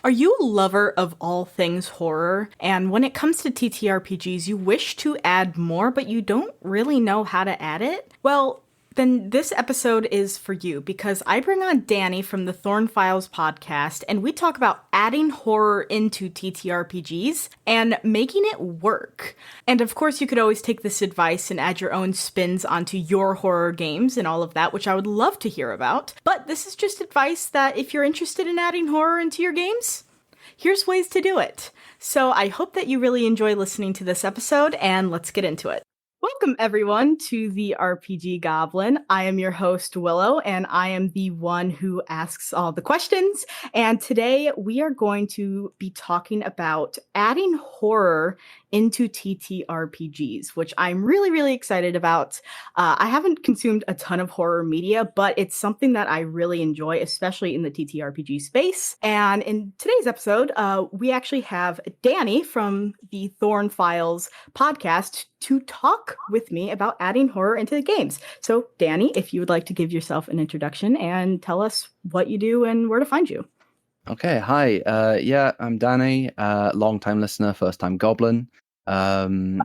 Are you a lover of all things horror? And when it comes to TTRPGs, you wish to add more, but you don't really know how to add it? Well, then this episode is for you because I bring on Danny from the Thorne Files podcast and we talk about adding horror into TTRPGs and making it work. And of course, you could always take this advice and add your own spins onto your horror games and all of that, which I would love to hear about. But this is just advice that if you're interested in adding horror into your games, here's ways to do it. So I hope that you really enjoy listening to this episode, and let's get into it. Welcome, everyone, to the RPG Goblin. I am your host, Willow, and I am the one who asks all the questions. And today we are going to be talking about adding horror into TTRPGs, which I'm really, really excited about. I haven't consumed a ton of horror media, but it's something that I really enjoy, especially in the TTRPG space. And in today's episode, we actually have Danny from the Thorne Files podcast to talk with me about adding horror into the games. So, Danny, if you would like to give yourself an introduction and tell us what you do and where to find you. Okay, hi. I'm Danny, long-time listener, first-time goblin. I am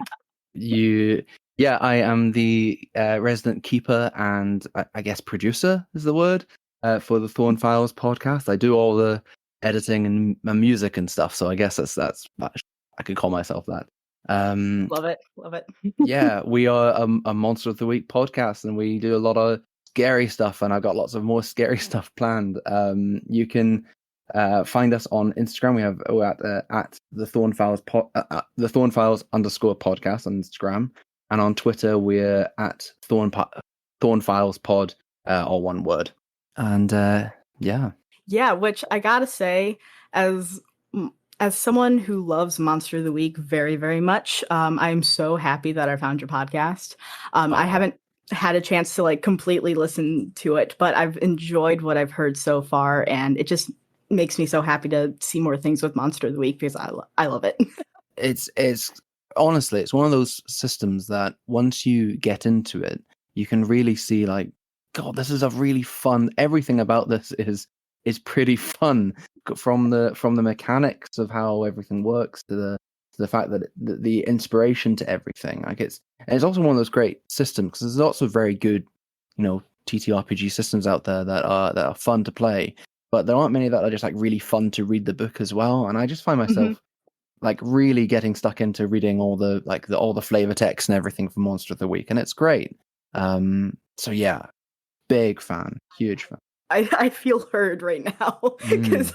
the resident keeper and I guess producer is the word for the Thorne Files podcast. I do all the editing and music and stuff, so I guess that's I could call myself that. Love it. Yeah, we are a Monster of the Week podcast, and we do a lot of scary stuff, and I've got lots of more scary stuff planned. You can find us on Instagram. We're at the Thorne Files the Thorne Files _ podcast on Instagram, and on Twitter we're at Thorne Files pod, all one word. And yeah, which I gotta say, as someone who loves Monster of the Week very, very much, I'm so happy that I found your podcast. I haven't had a chance to completely listen to it, but I've enjoyed what I've heard so far, and it just makes me so happy to see more things with Monster of the Week because I love it. It's honestly, it's one of those systems that once you get into it, you can really see God, this is a really fun. Everything about this is pretty fun, from the mechanics of how everything works to the fact that the inspiration to everything. It's also one of those great systems because there's lots of very good, TTRPG systems out there that are fun to play. But there aren't many that are just really fun to read the book as well. And I just find myself really getting stuck into reading all the flavor text and everything for Monster of the Week, and it's great. So yeah, big fan, huge fan. I feel heard right now because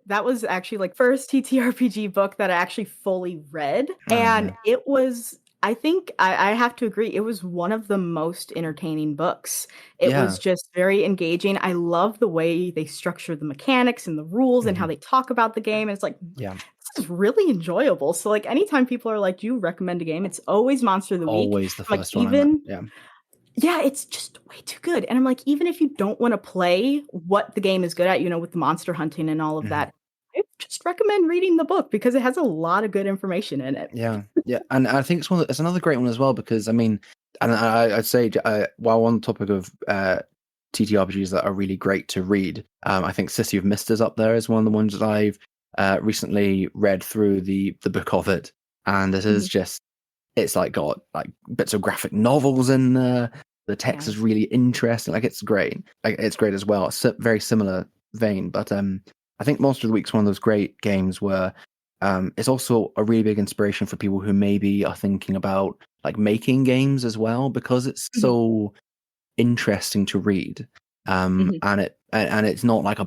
that was actually first TTRPG book that I actually fully read, and it was. I think I have to agree. It was one of the most entertaining books. It was just very engaging. I love the way they structure the mechanics and the rules and how they talk about the game. And it's this is really enjoyable. So anytime people are do you recommend a game? It's always Monster of the Week. Always the first one. Yeah, it's just way too good. And I'm even if you don't want to play what the game is good at, with the monster hunting and all of that, I just recommend reading the book because it has a lot of good information in it. Yeah, and I think it's another great one as well because I'd say while on the topic of TTRPGs that are really great to read, I think City of Mist is up there as one of the ones that I've recently read through the book of it, and it is just it's got bits of graphic novels in there. The text is really interesting. It's great. It's great as well. It's a very similar vein, but I think Monster of the Week is one of those great games where it's also a really big inspiration for people who maybe are thinking about making games as well, because it's so interesting to read. And it's not a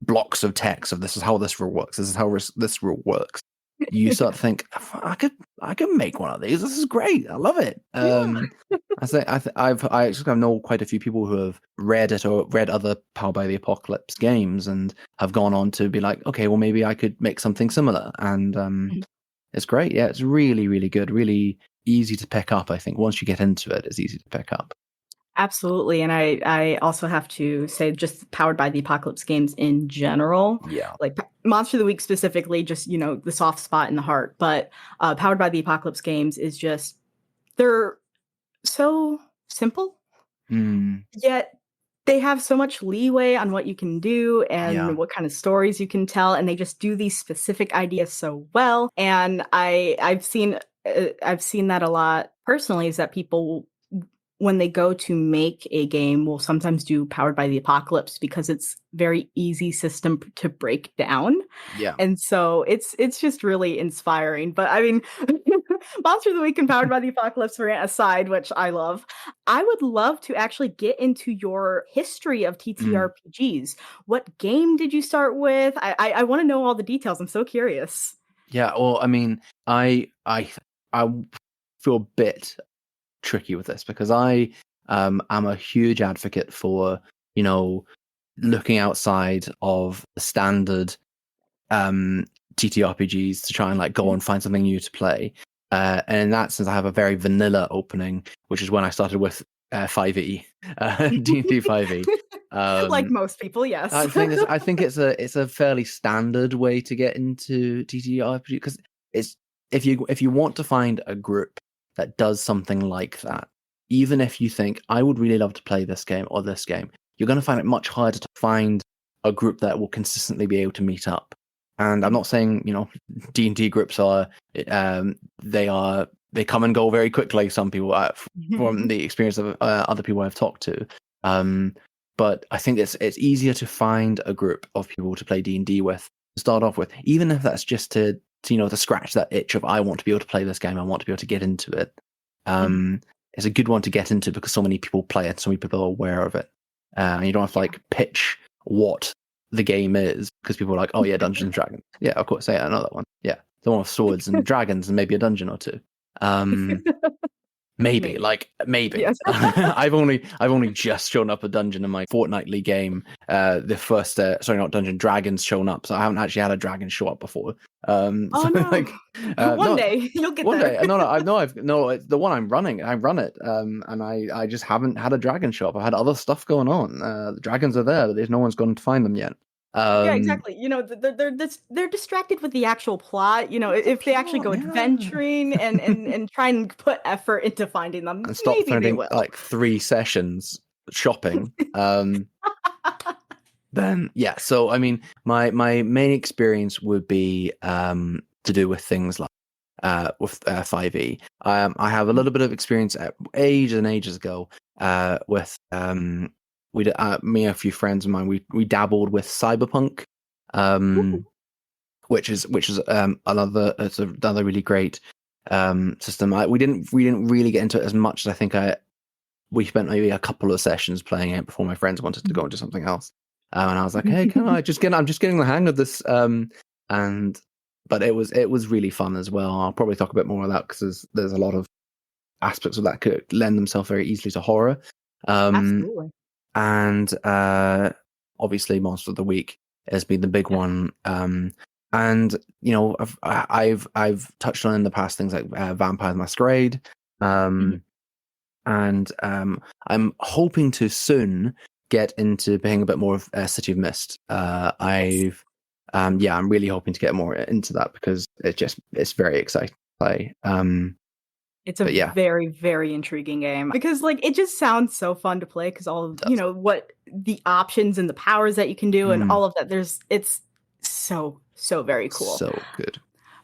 blocks of text of this is how this rule works. This is how this rule works. You start to think, I could make one of these. This is great. I love it. I know quite a few people who have read it or read other Powered by the Apocalypse games and have gone on to be okay, well maybe I could make something similar. And it's great. Yeah, it's really, really good. Really easy to pick up. I think once you get into it, it's easy to pick up. Absolutely. And I also have to say, just Powered by the Apocalypse games in general. Yeah. Monster of the Week specifically, just, the soft spot in the heart. But Powered by the Apocalypse games is just, they're so simple, yet they have so much leeway on what you can do Yeah. and what kind of stories you can tell, and they just do these specific ideas so well. And I've seen that a lot personally, is that people, when they go to make a game, will sometimes do Powered by the Apocalypse because it's very easy system to break down. Yeah. And so it's just really inspiring. But I mean, Monster of the Week and Powered by the Apocalypse rant aside, which I love, I would love to actually get into your history of TTRPGs. What game did you start with? I want to know all the details. I'm so curious. Yeah. Well, I mean, I feel a bit tricky with this because I am a huge advocate for, you know, looking outside of the standard TTRPGs to try and like go and find something new to play. And in that sense, I have a very vanilla opening, which is when I started with 5e, D&D 5e. Like most people, yes. I think it's a fairly standard way to get into TTRPG because it's if you want to find a group that does something like that, even if you think I would really love to play this game or this game, you're going to find it much harder to find a group that will consistently be able to meet up. And I'm not saying, you know, D&D groups are they come and go very quickly. Some people, from the experience of other people I've talked to, but I think it's easier to find a group of people to play D&D with to start off with, even if that's just to you know, to scratch that itch of I want to be able to play this game, I want to be able to get into it. It's a good one to get into because so many people play it, so many people are aware of it, and you don't have to like pitch what the game is because people are like, oh yeah, Dungeons and Dragons, yeah, of course, yeah, another one, yeah, the one with swords and dragons and maybe a dungeon or two. Maybe. Yes. I've only just shown up a dungeon in my fortnightly game. The first, sorry, not dungeon, dragons shown up. So I haven't actually had a dragon show up before. Oh no! Like, one day you'll get one there. day. No, it's the one I'm running. I run it, and I just haven't had a dragon show up. I've had other stuff going on. The dragons are there, but there's no one's gone to find them yet. Yeah, exactly. You know, they're distracted with the actual plot. You know, if they actually go adventuring and try and put effort into finding them, and stop maybe they spending will. like 3 sessions shopping. Then yeah. So I mean, my main experience would be to do with things like with 5e. I have a little bit of experience ages and ages ago with we me and a few friends of mine we dabbled with cyberpunk, which is another really great system. We didn't really get into it as much as I think we spent maybe a couple of sessions playing it before my friends wanted to go into something else, and I was like, hey, I'm just getting the hang of this, but it was really fun as well. I'll probably talk a bit more about that because there's a lot of aspects of that could lend themselves very easily to horror. Absolutely. And obviously Monster of the Week has been the big one. And you know, I've touched on in the past things like Vampire the Masquerade. And I'm hoping to soon get into playing a bit more of City of Mist. I'm really hoping to get more into that because it's very exciting to play. It's a very, very intriguing game because like it just sounds so fun to play because all of, you know, what the options and the powers that you can do and all of that. It's so very cool. So good.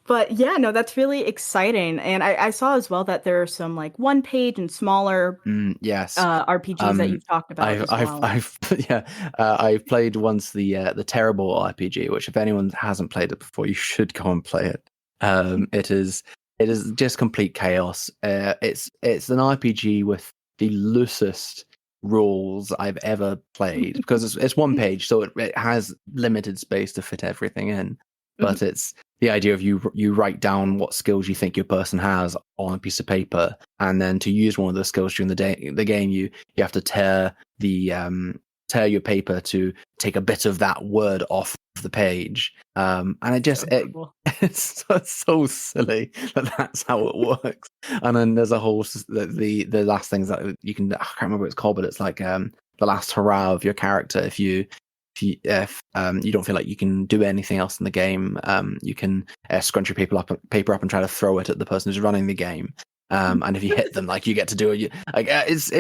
But yeah, no, that's really exciting. And I saw as well that there are some like one page and smaller RPGs that you've talked about as well. I've played once the Terrible RPG, which if anyone hasn't played it before, you should go and play it. It is just complete chaos. It's an RPG with the loosest rules I've ever played because it's one page, so it has limited space to fit everything in. But it's the idea of you write down what skills you think your person has on a piece of paper, and then to use one of those skills during the game, you have to tear your paper to take a bit of that word off the page, and it's so silly that's how it works. And then there's a whole the last things that you can, I can't remember what it's called, but it's like the last hurrah of your character. If you don't feel like you can do anything else in the game, you can scrunch your paper up and try to throw it at the person who's running the game. And if you hit them, like you get to do it. Like it's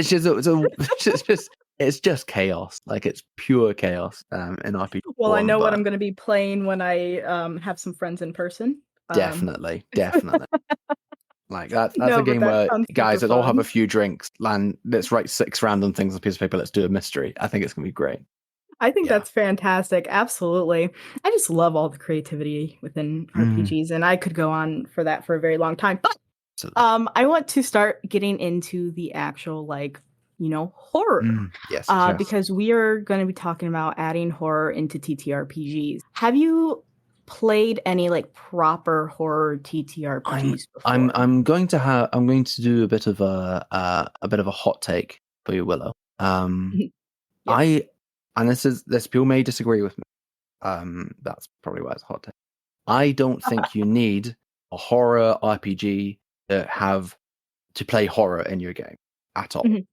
it's just chaos. Like it's pure chaos in RPG Well, I form. know what I'm But going to be playing when I have some friends in person. definitely. Like that's a No, but game that where sounds super guys, let's all have a fun. few drinks, land, let's write 6 random things on a piece of paper, let's do a mystery. I think it's gonna be great. I think Yeah. that's fantastic. Absolutely. I just love all the creativity within Mm, RPGs, and I could go on for that for a very long time. But absolutely. I want to start getting into the actual, like, horror. Yes. Because we are going to be talking about adding horror into TTRPGs. Have you played any like proper horror I'm TTRPGs I'm before? I'm going to have I'm going to do a bit of a hot take for you, Willow. Yes. I and this people may disagree with me. That's probably why it's a hot take. I don't think you need a horror RPG to play horror in your game at all. Mhm.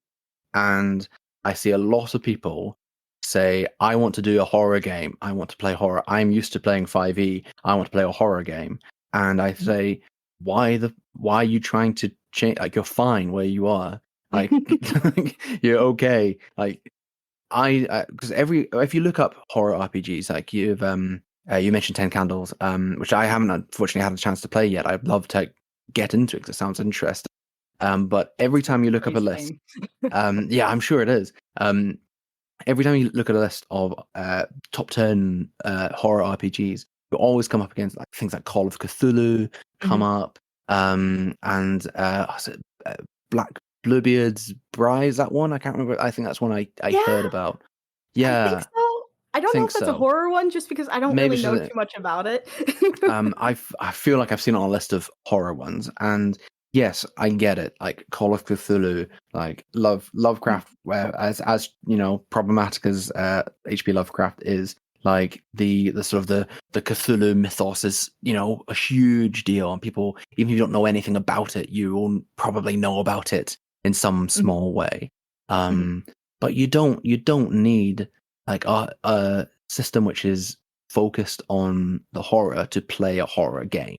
And I see a lot of people say, I want to do a horror game. I want to play horror. I'm used to playing 5e. I want to play a horror game. And I say, why are you trying to change? Like, you're fine where you are. Like, you're okay. Like, because if you look up horror RPGs, like you mentioned 10 Candles, which I haven't unfortunately had a chance to play yet. I'd love to get into it because it sounds interesting. But every time you look up Pretty a list, same. yeah, I'm sure it is. Every time you look at a list of top 10 horror RPGs, you always come up against like things like Call of Cthulhu come Mhm. up, and was it, Black Bluebeard's Bride, is that one? I can't remember. I think that's one I heard Yeah, about. I think Yeah, so. I I don't know think if that's a so. horror one just because I don't Maybe really it's know just too much about it. I feel like I've seen it on a list of horror ones, and yes, I get it. Like Call of Cthulhu, like Lovecraft, where as you know, problematic as H.P. Lovecraft is, like the sort of the Cthulhu mythos is a huge deal, and people, even if you don't know anything about it, you will probably know about it in some Mhm, small way. mhm. But you don't need like a system which is focused on the horror to play a horror game.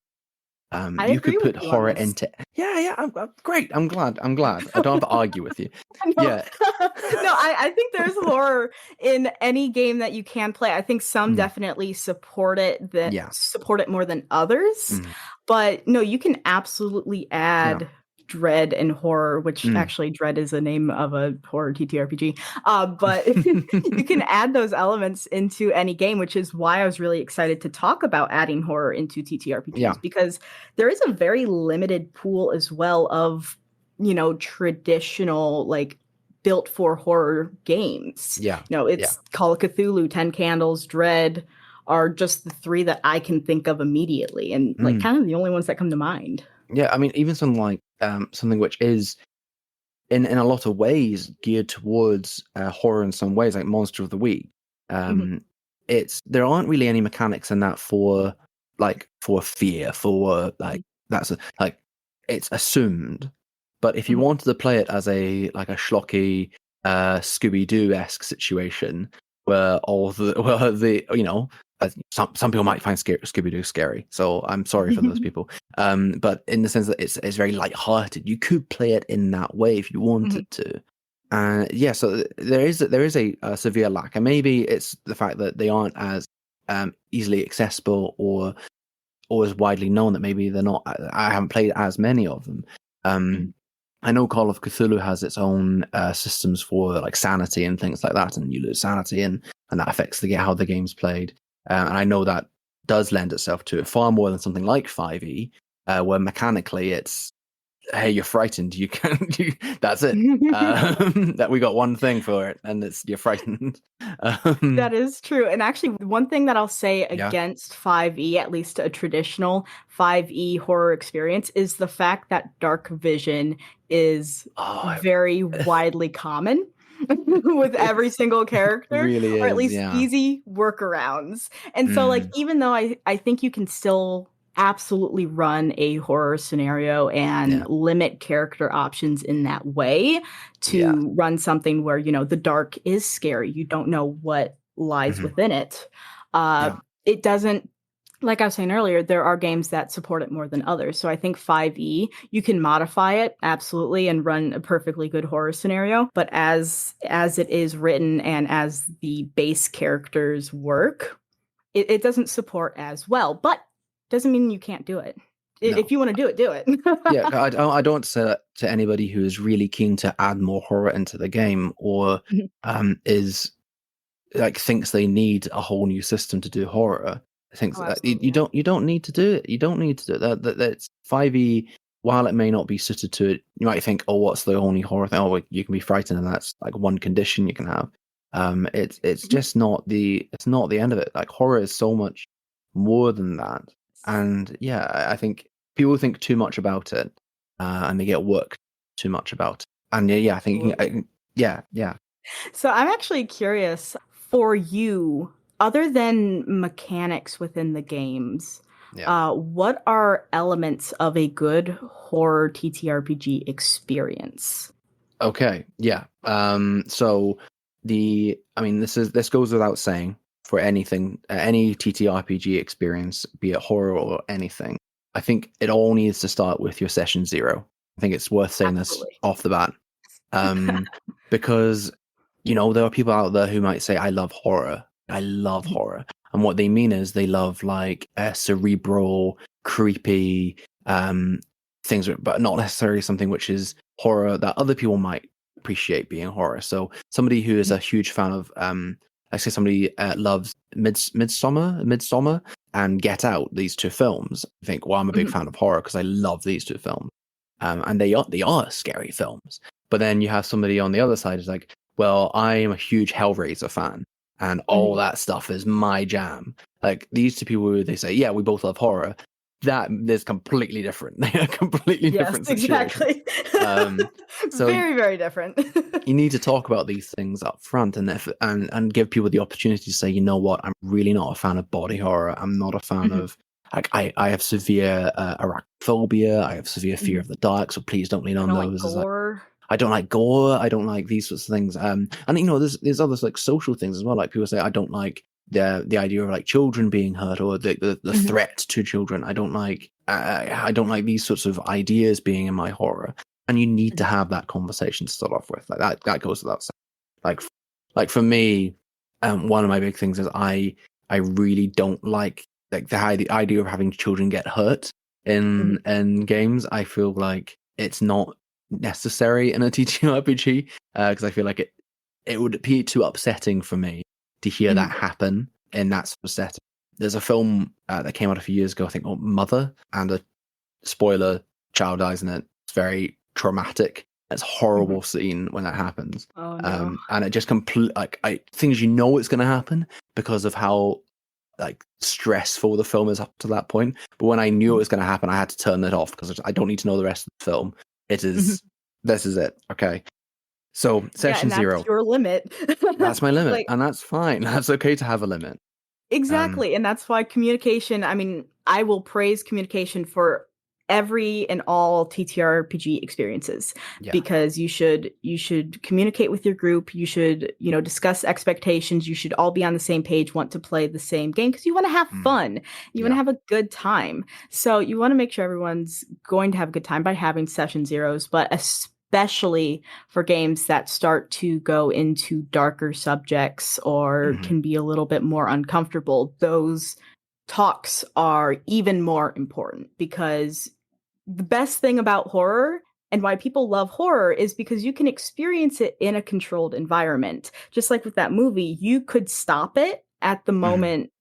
I You agree could with put you on horror this. into yeah. I'm great. I'm glad. I don't have to argue with you. No, Yeah. no, I think there's horror in any game that you can play. I think some Mm, definitely yeah. support it more than others. Mm, But no, you can absolutely yeah. add dread and horror, which Mm. actually dread is the name of a horror TTRPG. But you can add those elements into any game, which is why I was really excited to talk about adding horror into Yeah. TTRPGs because there is a very limited pool as well of traditional, like, built for horror games. Yeah. Yeah. It's Call of Cthulhu, 10 Candles, Dread are just the three that I can think of immediately and like Mm. kind of the only ones that come to mind. Yeah. I mean, even something like something which is in a lot of ways geared towards horror in some ways, like Monster of the Week. Mhm, There aren't really any mechanics in that for fear, for mhm, like like it's assumed. But if you mhm, wanted to play it as a schlocky Scooby Doo esque situation where all the well the some people might find Scooby Doo scary, so I'm sorry for those people. But in the sense that it's very light-hearted, you could play it in that way if you mhm, wanted to. Yeah, so there is a severe lack, and maybe it's the fact that they aren't as easily accessible or as widely known that maybe they're not. I haven't played as many of them. mhm, Um, I know Call of Cthulhu has its own systems for like sanity and things like that, and you lose sanity, and that affects how the game's played. And I know that does lend itself to it far more than something like 5e, where mechanically it's hey, you're frightened. You can. That's it. mhm. That we got one thing for it, and it's you're frightened. That is true. And actually, one thing that I'll say Yeah. against 5e, at least a traditional 5e horror experience, is the fact that dark vision is Oh, very widely common with every it's single it character, really or at is. least Yeah. easy workarounds. And so, like, Mm, even though I think you can still absolutely run a horror scenario and yeah. limit character options in that way Yeah. to run something where the dark is scary, you don't know what lies Mhm. within it. uh Yeah. it doesn't like I was saying earlier, there are games that support it more than others. So I think 5e, you can modify it absolutely and run a perfectly good horror scenario. But as it is written and as the base characters work, it doesn't support as well. But doesn't mean you can't do it. No. If you want to do it, do it. Yeah, I don't say that to anybody who is really keen to add more horror into the game, or is like thinks they need a whole new system to do horror. Thinks Oh, that absolutely. you don't need to do it. You don't need to do it. That's 5e. While it may not be suited to it, you might think, oh, what's the only horror thing? Oh, well, you can be frightened, and that's like one condition you can have. It's just not it's not the end of it. Like horror is so much more than that. And yeah, I think people think too much about it, and they get worked too much about it. And yeah, I think yeah. So I'm actually curious for you, other than mechanics within the games, Yeah. what are elements of a good horror TTRPG experience? Okay. Yeah. So this goes without saying for anything, any TTRPG experience, be it horror or anything. I think it all needs to start with your session 0. I think it's worth saying this Absolutely. off the bat, because there are people out there who might say, "I love horror. I love horror," and what they mean is they love like cerebral, creepy things, but not necessarily something which is horror that other people might appreciate being horror. So somebody who is a huge fan of, I say somebody loves Midsummer, and Get Out, these two films. I think, well, I'm a big fan of horror because I love these two films, and they are scary films. But then you have somebody on the other side who's like, well, I am a huge Hellraiser fan, and all that stuff is my jam. Like these two people, they say, yeah, we both love horror. That is completely different. They are completely Yes, different situations. exactly. So Very, very different. you need to talk about these things up front, and give people the opportunity to say, you know what, I'm really not a fan of body horror. I'm not a fan of like I have severe arachnophobia. I have severe fear of the dark. So please don't lean I on don't like those. gore. I don't like gore. I don't like these sorts of things. And there's other like social things as well. Like people say, I don't like the idea of like children being hurt, or the threat to children. I don't like these sorts of ideas being in my horror. And you need to have that conversation to start off with. Like that goes without saying. Like for me, one of my big things is I really don't like the idea of having children get hurt in games. I feel like it's not necessary in a TTRPG, because I feel like it would be too upsetting for me to hear that happen in that sort of setting. There's a film that came out a few years ago, I think, called Mother, and a spoiler, child dies in it. It's very traumatic. It's a horrible scene when that happens. Oh no. And it just things it's going to happen because of how like stressful the film is up to that point. But when I knew it was going to happen, I had to turn it off because I don't need to know the rest of the film. It is this is it. Okay. So session and that's 0. your limit. That's my limit, Like, and that's fine. That's okay to have a limit. exactly. And that's why communication, I mean, I will praise communication for every and all TTRPG experiences, Yeah. because you should communicate with your group. You should, discuss expectations. You should all be on the same page, want to play the same game because you want to have fun. You want to have a good time. So you want to make sure everyone's going to have a good time by having session zeros, but especially for games that start to go into darker subjects or can be a little bit more uncomfortable. Those talks are even more important, because the best thing about horror and why people love horror is because you can experience it in a controlled environment. Just like with that movie, you could stop it at the moment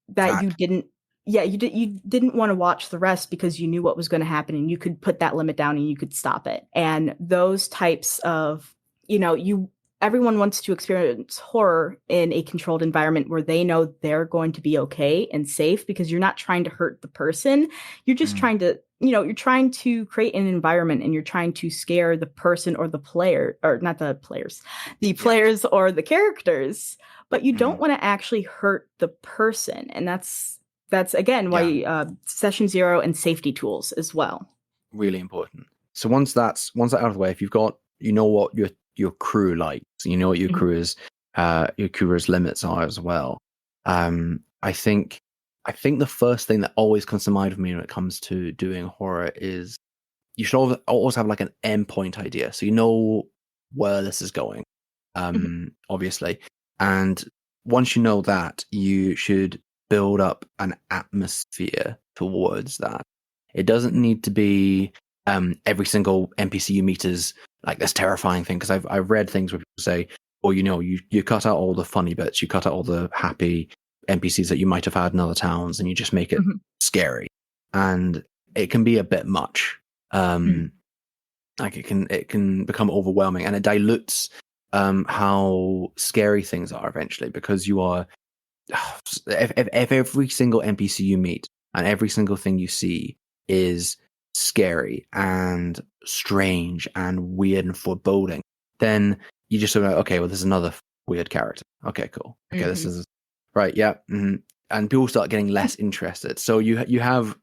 that you didn't you didn't want to watch the rest because you knew what was going to happen, and you could put that limit down and you could stop it. And those types of, everyone wants to experience horror in a controlled environment where they know they're going to be okay and safe, because you're not trying to hurt the person. You're just trying to, you're trying to create an environment, and you're trying to scare the person or the player, or not the players, the players or the characters, but you don't want to actually hurt the person. And that's again why session 0 and safety tools as well. Really important. So once that's out of the way, if you've got, what your crew likes, what your crew's limits are as well. I think I think the first thing that always comes to mind for me when it comes to doing horror is you should always have like an endpoint idea, so you know where this is going. Mhm. Obviously, and once you know that, you should build up an atmosphere towards that. It doesn't need to be every single NPC you meet is like this terrifying thing, because I've read things where people say, "Oh, you cut out all the funny bits, you cut out all the happy NPCs that you might have had in other towns, and you just make it Mhm. scary." And it can be a bit much. Mhm. Um, like it can become overwhelming, and it dilutes how scary things are eventually, because you are if every single NPC you meet and every single thing you see is scary and strange and weird and foreboding, then you just sort of, okay, well, there's another weird character. Okay, cool. Okay, this Mhm. is right. Yeah, and people start getting less interested. So you have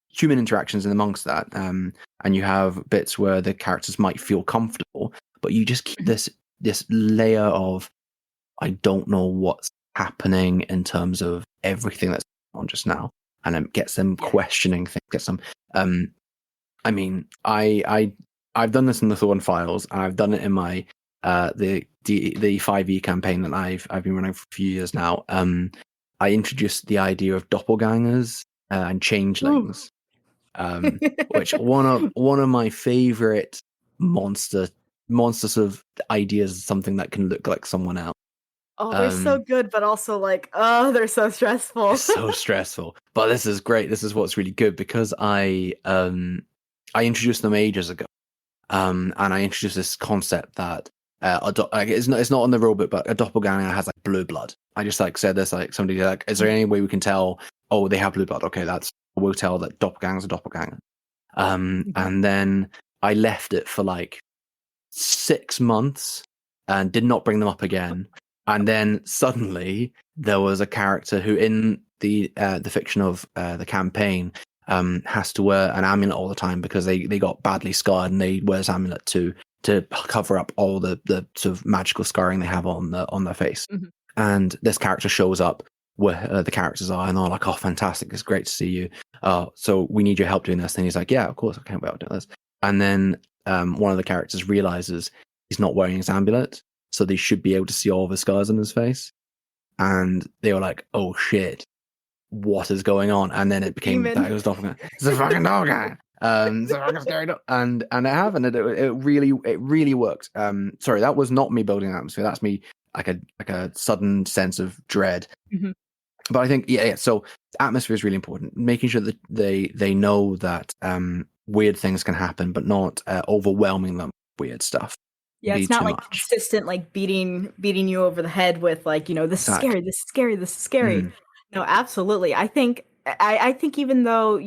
human interactions in amongst that, and you have bits where the characters might feel comfortable, but you just keep Mhm. this layer of, I don't know what's happening in terms of everything that's on just now, and it gets them Yeah. questioning things. Gets them. I mean, I've done this in the Thorne Files, and I've done it in my the 5e campaign that I've been running for a few years now. I introduced the idea of doppelgangers and Ooh. changelings, which one of my favorite monster sort of ideas is something that can look like someone else. Oh, they're so Um, good, but also like, oh, they're so stressful. it's so stressful, but this is great. This is what's really good, because I introduced them ages ago, and I introduced this concept that like it's not on the rulebook, but a doppelganger has like blue blood. I just like said this, like somebody like, is there any way we can tell? Oh, they have blue blood. Okay, we'll tell that doppelganger's a doppelganger. Mhm. And then I left it for like 6 months and did not bring them up again. And then suddenly there was a character who, in the fiction of the campaign, has to wear an amulet all the time because they got badly scarred, and they wear this amulet to cover up all the sort of magical scarring they have on their face. Mhm. And this character shows up where the characters are, and they're like, "Oh, fantastic! It's great to see you. So we need your help doing this." And he's like, "Yeah, of course, I can't wait doing this." And then one of the characters realizes he's not wearing his amulet, so they should be able to see all of the scars on his face. And they were like, "Oh shit, what is going on?" And then it became that Demon. it was doppelganger. It's a fucking doppelganger. It's a fucking scary and it happened. It really worked. Sorry, that was not me building an atmosphere. That's me like a sudden sense of dread. Mhm. But I think yeah. So atmosphere is really important. Making sure that they know that weird things can happen, but not overwhelming them with weird stuff. Yeah, Be it's not too like much. consistent, like beating you over the head with like, this is Exactly. scary, this is scary, this is scary. Mm, No, absolutely. I think even though,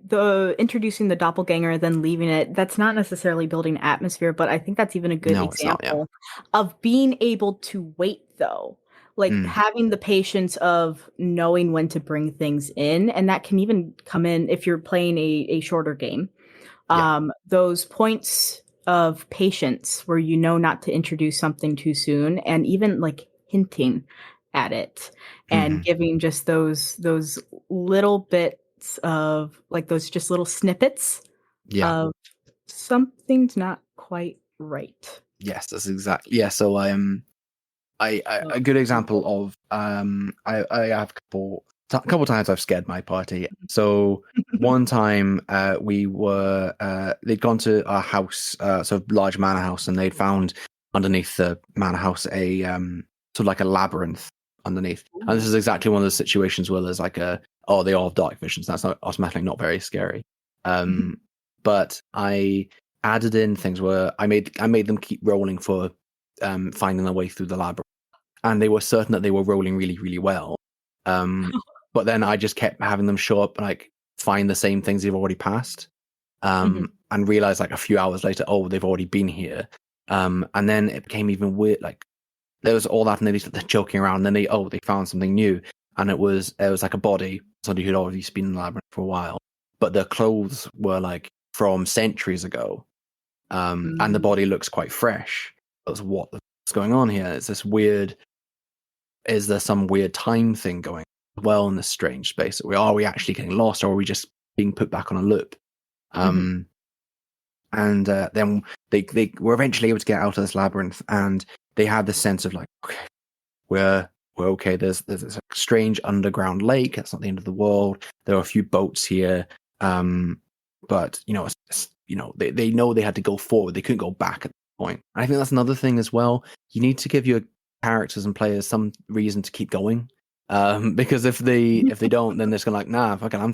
the introducing the doppelganger, then leaving it, that's not necessarily building atmosphere, but I think that's even a good no, it's not. Yeah. example of being able to wait though. Like Mm, having the patience of knowing when to bring things in, and that can even come in if you're playing a shorter game, yeah. those points of patience where you know not to introduce something too soon, and even like hinting at it and Hmm. giving just those little bits of like those just little snippets Yeah. of something's not quite right. Yes, that's exactly. Yeah. So I am. Oh, A good so example good. of I have a couple times I've scared my party. So one time they'd gone to a house, sort of large manor house, and they'd found underneath the manor house a sort of like a labyrinth underneath. And this Ooh. is exactly one of those situations where there's like they all have dark visions. That's not automatically not very scary. Um, but I added in things where I made them keep rolling for finding their way through the labyrinth, and they were certain that they were rolling really, really well. Um, but then I just kept having them show up, like find the same things they've already passed, Mhm. and realize like a few hours later, oh, they've already been here. And then it became even weird. Like there was all that, and then they're joking around. And then they found something new, and it was like a body, somebody who'd already been in the labyrinth for a while, but their clothes were like from centuries ago, and the Mm. body looks quite fresh. That's what's going on here. It's this weird. Is there some weird time thing going? well in this strange space. Are we actually getting lost, or are we just being put back on a loop? Mhm. And then they were eventually able to get out of this labyrinth, and they had this sense of like, okay, we're okay. There's this strange underground lake. That's not the end of the world. There are a few boats here, but they know they had to go forward. They couldn't go back at that point. And I think that's another thing as well. You need to give your characters and players some reason to keep going. Because if they don't, then they're just gonna like, nah, fucking, I'm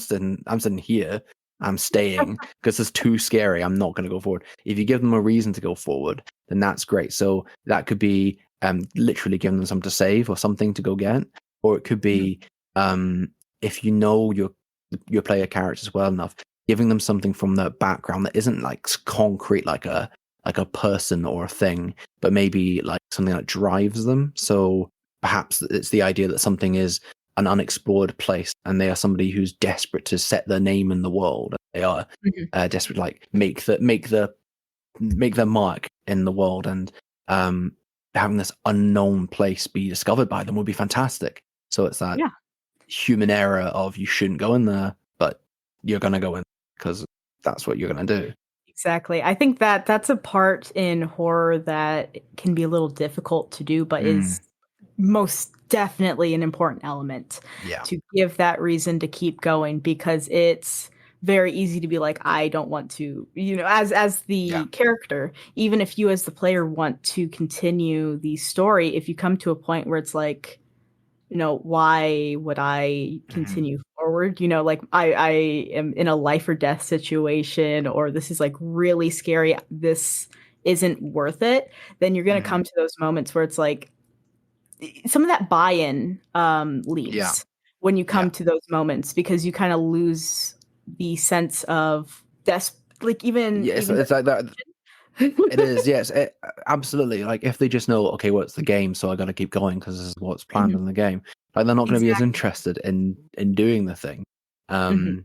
sitting here. I'm staying because it's too scary. I'm not going to go forward. If you give them a reason to go forward, then that's great. So that could be literally giving them something to save or something to go get, or it could be if you know your player characters well enough, giving them something from the background that isn't like concrete, like a person or a thing, but maybe like something that drives them. So perhaps it's the idea that something is an unexplored place, and they are somebody who's desperate to set their name in the world. They are desperate to like make their mark in the world, and having this unknown place be discovered by them would be fantastic. So it's that human error of you shouldn't go in there, but you're gonna go in because that's what you're gonna do. Exactly. I think that that's a part in horror that can be a little difficult to do, but is most definitely an important element Yeah. to give that reason to keep going, because it's very easy to be like, I don't want to, as the character, even if you as the player want to continue the story, if you come to a point where it's like, why would I continue forward? Like I am in a life or death situation, or this is like really scary. This isn't worth it. Then you're going to come to those moments where it's like some of that buy-in leaves when you come to those moments, because you kind of lose the sense of like even It's like that. It is, yes, absolutely. Like if they just know, okay, well, it's the game, so I got to keep going because this is what's planned in the game. Like they're not going to be as Exactly. interested in doing the thing. Mhm.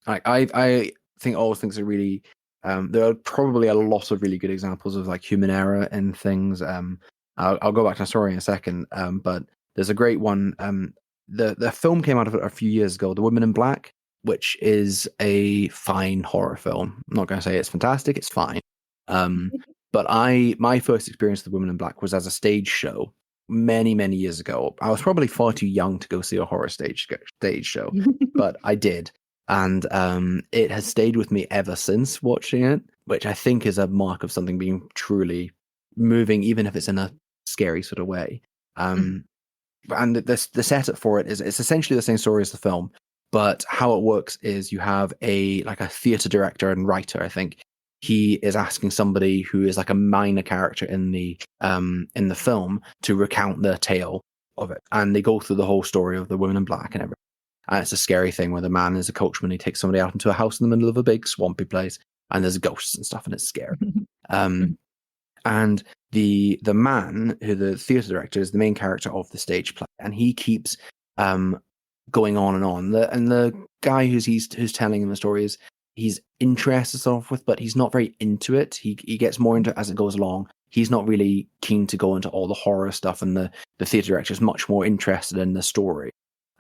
Like I think all things are really. There are probably a lot of really good examples of like human error in things. I'll go back to the story in a second. But there's a great one. The film came out of it a few years ago, The Woman in Black, which is a fine horror film. I'm not going to say it's fantastic. It's fine. But my first experience with The Woman in Black was as a stage show many years ago. I was probably far too young to go see a horror stage show, but I did, and it has stayed with me ever since watching it, which I think is a mark of something being truly moving, even if it's in a scary sort of way. Mhm. And the setup for it is it's essentially the same story as the film, but how it works is you have a theater director and writer. I think he is asking somebody who is like a minor character in the film to recount their tale of it, and they go through the whole story of the Woman in Black and everything. And it's a scary thing where the man is a coachman. He takes somebody out into a house in the middle of a big swampy place, and there's ghosts and stuff, and it's scary. Um, and the man who the theater director is the main character of the stage play, and he keeps going on and on. The guy who's telling him the story is he's interested sort of with, but he's not very into it. He gets more into it as it goes along. He's not really keen to go into all the horror stuff, and the theater director is much more interested in the story.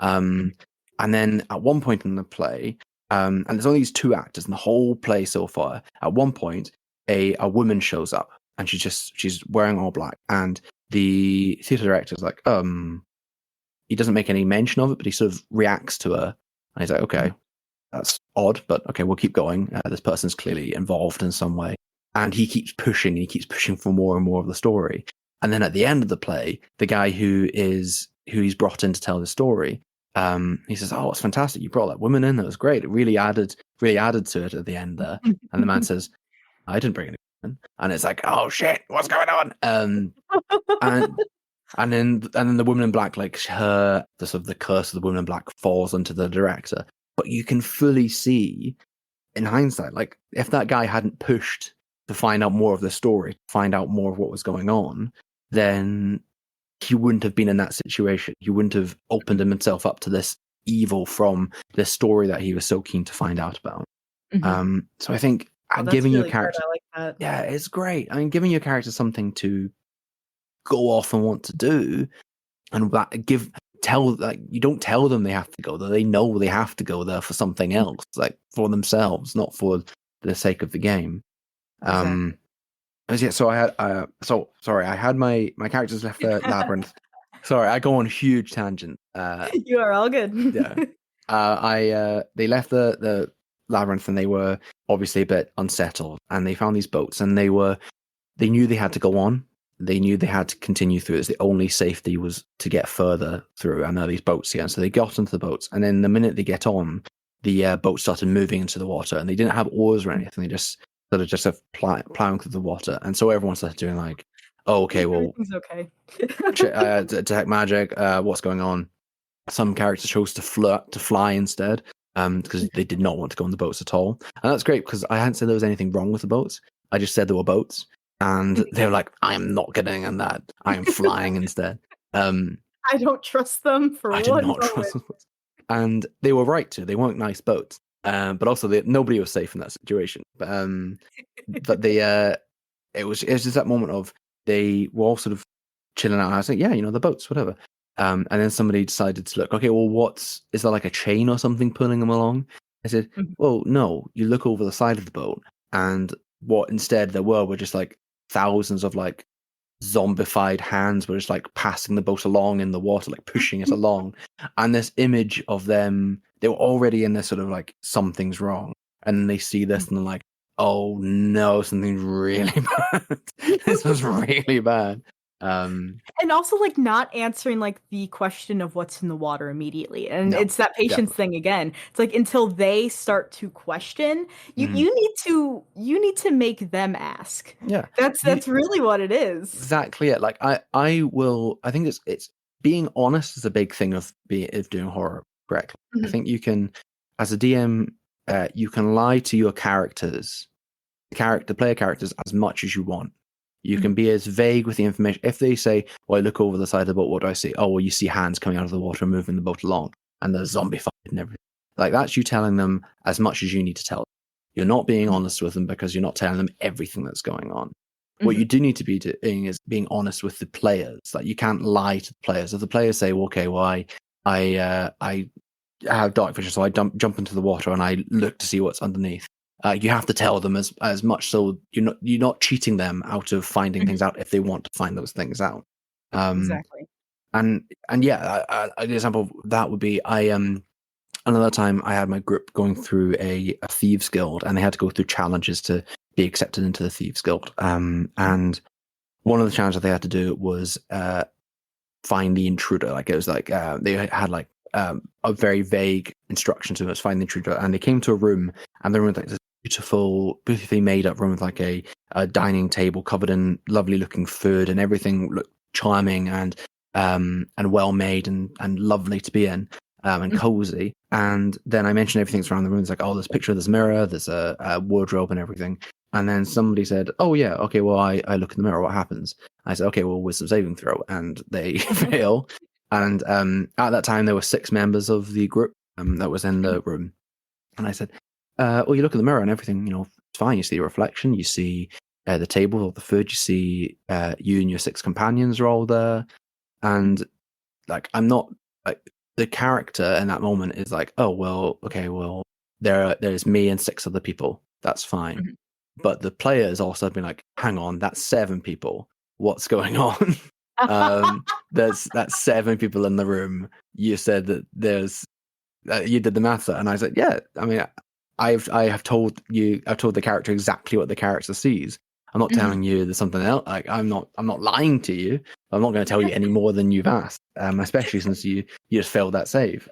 And then at one point in the play, and there's only these two actors in the whole play so far. At one point, a woman shows up, and she's wearing all black, and the theater director is like, he doesn't make any mention of it, but he sort of reacts to her, and he's like, okay, that's odd, but okay, we'll keep going. This person's clearly involved in some way, and he keeps pushing, and he keeps pushing for more and more of the story. And then at the end of the play, the guy who he's brought in to tell the story, he says, "Oh, it's fantastic! You brought that woman in. That was great. It really added to it at the end there." And the man says, "I didn't bring any women," and it's like, "Oh shit, what's going on?" And then the Woman in Black, like the sort of the curse of the Woman in Black falls onto the director. But you can fully see in hindsight, like if that guy hadn't pushed to find out more of the story, find out more of what was going on, then he wouldn't have been in that situation. He wouldn't have opened himself up to this evil from this story that he was so keen to find out about. So I think Oh, that's giving your really good. character, I like that. yeah, it's great. I mean, giving your character something to go off and want to do, and you don't tell them they have to go there. They know they have to go there for something else, like for themselves, not for the sake of the game. Exactly. So I had sorry, I had my characters left the labyrinth. Sorry, I go on huge tangent. You are all good. Yeah. They left the labyrinth, and they were obviously a bit unsettled, and they found these boats, and they knew they had to go on. They knew they had to continue through. It's the only safety was to get further through, and there are these boats here. And so they got into the boats, and then the minute they get on, the boat started moving into the water, and they didn't have oars or anything. They just sort of plowing through the water, and so everyone started doing like, "Oh, okay, well, Everything's okay." detect magic. What's going on?" Some characters chose to fly instead, because they did not want to go on the boats at all, and that's great because I hadn't said there was anything wrong with the boats. I just said there were boats, and they were like, "I am not getting on that. I am flying instead." I don't trust them for I did one not moment. trust them, and they were right to. They weren't nice boats, but also nobody was safe in that situation. But they it was just that moment of they were all sort of chilling out. And I was like, yeah, the boats, whatever. And then somebody decided to look, okay, well, is there like a chain or something pulling them along? I said, Mhm. well, no, you look over the side of the boat, and what instead there were just like thousands of like zombified hands were just like passing the boat along in the water, like pushing it along. And this image of them, they were already in this sort of like, something's wrong. And then they see this and they're like, oh no, something's really bad. This was really bad. And also like not answering like the question of what's in the water immediately. And No, it's that patience definitely. thing again. It's like until they start to question, you Mhm. you need to make them ask. Yeah, That's really what it is. exactly it. Like I think it's being honest is a big thing of doing horror correctly. I Mhm. think you can, as a DM, you can lie to your player characters as much as you want. You can Mhm. be as vague with the information. If they say, well, I look over the side of the boat, what do I see? Oh, well, you see hands coming out of the water and moving the boat along, and there's zombie fight and everything. Like, that's you telling them as much as you need to tell them. You're not being Mhm. honest with them because you're not telling them everything that's going on. What you Mhm. do need to be doing is being honest with the players. Like, you can't lie to the players. If the players say, well, okay, well, I have dark vision, so I jump into the water and I look to see what's underneath. You have to tell them as much, so you're not cheating them out of finding Mhm. things out if they want to find those things out. Um, Exactly. and yeah, an example of that would be another time I had my group going through a thieves guild, and they had to go through challenges to be accepted into the thieves guild. And one of the challenges they had to do was find the intruder. Like, it was like they had like a very vague instruction to us find the intruder, and they came to a room, and the room was like this beautifully made up room with like a dining table covered in lovely looking food, and everything looked charming and well made and lovely to be in. And Mhm. cozy. And then I mentioned everything's around the room. It's like, oh, there's a picture, there's a mirror, there's a wardrobe and everything. And then somebody said, oh yeah, okay, well, I look in the mirror, what happens? I said, okay, well, wisdom saving throw, and they fail. And at that time, there were 6 members of the group that was in the room. And I said, well, you look in the mirror and everything, it's fine. You see your reflection, you see the table, all the food, you see you and your 6 companions are all there. And like, I'm not like, the character in that moment is like, oh, well, okay, well, there's me and 6 other people. That's fine. Mhm. But the players also have been like, hang on, that's 7 people. What's going on? That's 7 people in the room. You said that you did the math, and I said, yeah. I mean, I've told the character exactly what the character sees. I'm not Mhm. telling you there's something else. Like, I'm not lying to you. I'm not going to tell you any more than you've asked. Especially since you just failed that save.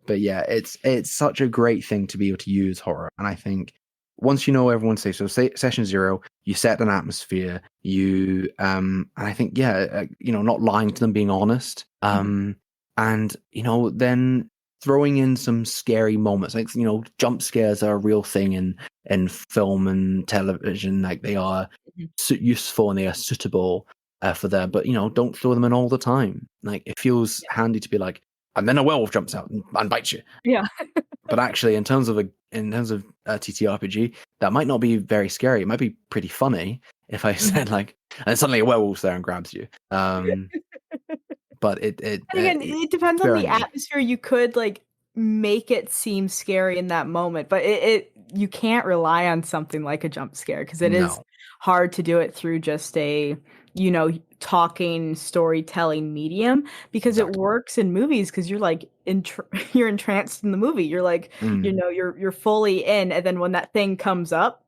But yeah, it's such a great thing to be able to use horror, and I think once you know everyone's safe, so say session 0, you set an atmosphere, and I think not lying to them, being honest, Mhm. and then throwing in some scary moments, like jump scares are a real thing in film and television, like they are Mhm. useful and they are suitable for them, but don't throw them in all the time. Like, it feels handy to be like, and then a werewolf jumps out and bites you. Yeah. But actually, in terms of a TTRPG, that might not be very scary. It might be pretty funny if I Mhm. said like, and suddenly a werewolf's there and grabs you. But but And again, it depends on the sparingly. atmosphere. You could like make it seem scary in that moment, but it you can't rely on something like a jump scare because it is No, hard to do it through just a, you know, talking storytelling medium because it exactly. works in movies because you're like you're entranced in the movie. You're like, you Mm, know, you're fully in, and then when that thing comes up,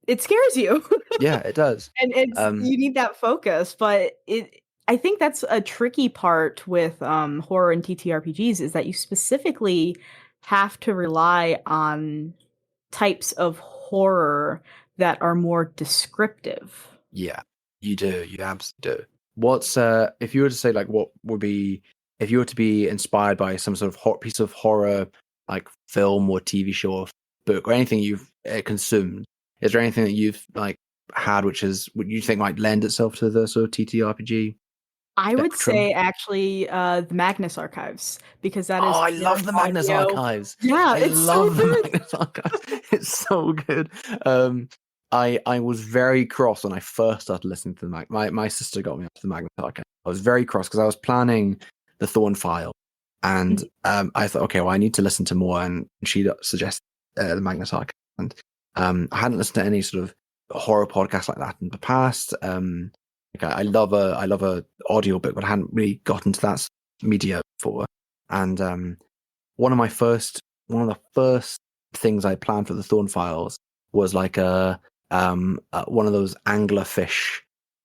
it scares you. yeah, it does. And it's Um, you need that focus, but it I think that's a tricky part with horror and TTRPGs is that you specifically have to rely on types of horror that are more descriptive. yeah, you do. You absolutely do. What's if you were to say like what would be if you were to be inspired by some sort of piece of horror, like film or TV show or book or anything you've consumed? Is there anything that you've like had which is what you think might lend itself to the sort of TTRPG I would spectrum? say actually the Magnus Archives because that Oh, is I pure love the Magnus audio. Archives. Yeah, I it's so love the good. Magnus Archives. It's so good. I was very cross when I first started listening to the my sister got me up to the Magnus Archives. I was very cross because I was planning the Thorne File, and I thought, okay, well, I need to listen to more, and she suggested the Magnus Archives, and I hadn't listened to any sort of horror podcast like that in the past. Like I love a audiobook, but I hadn't really gotten to that media before. And one of the first things I planned for the Thorne Files was like one of those anglerfish,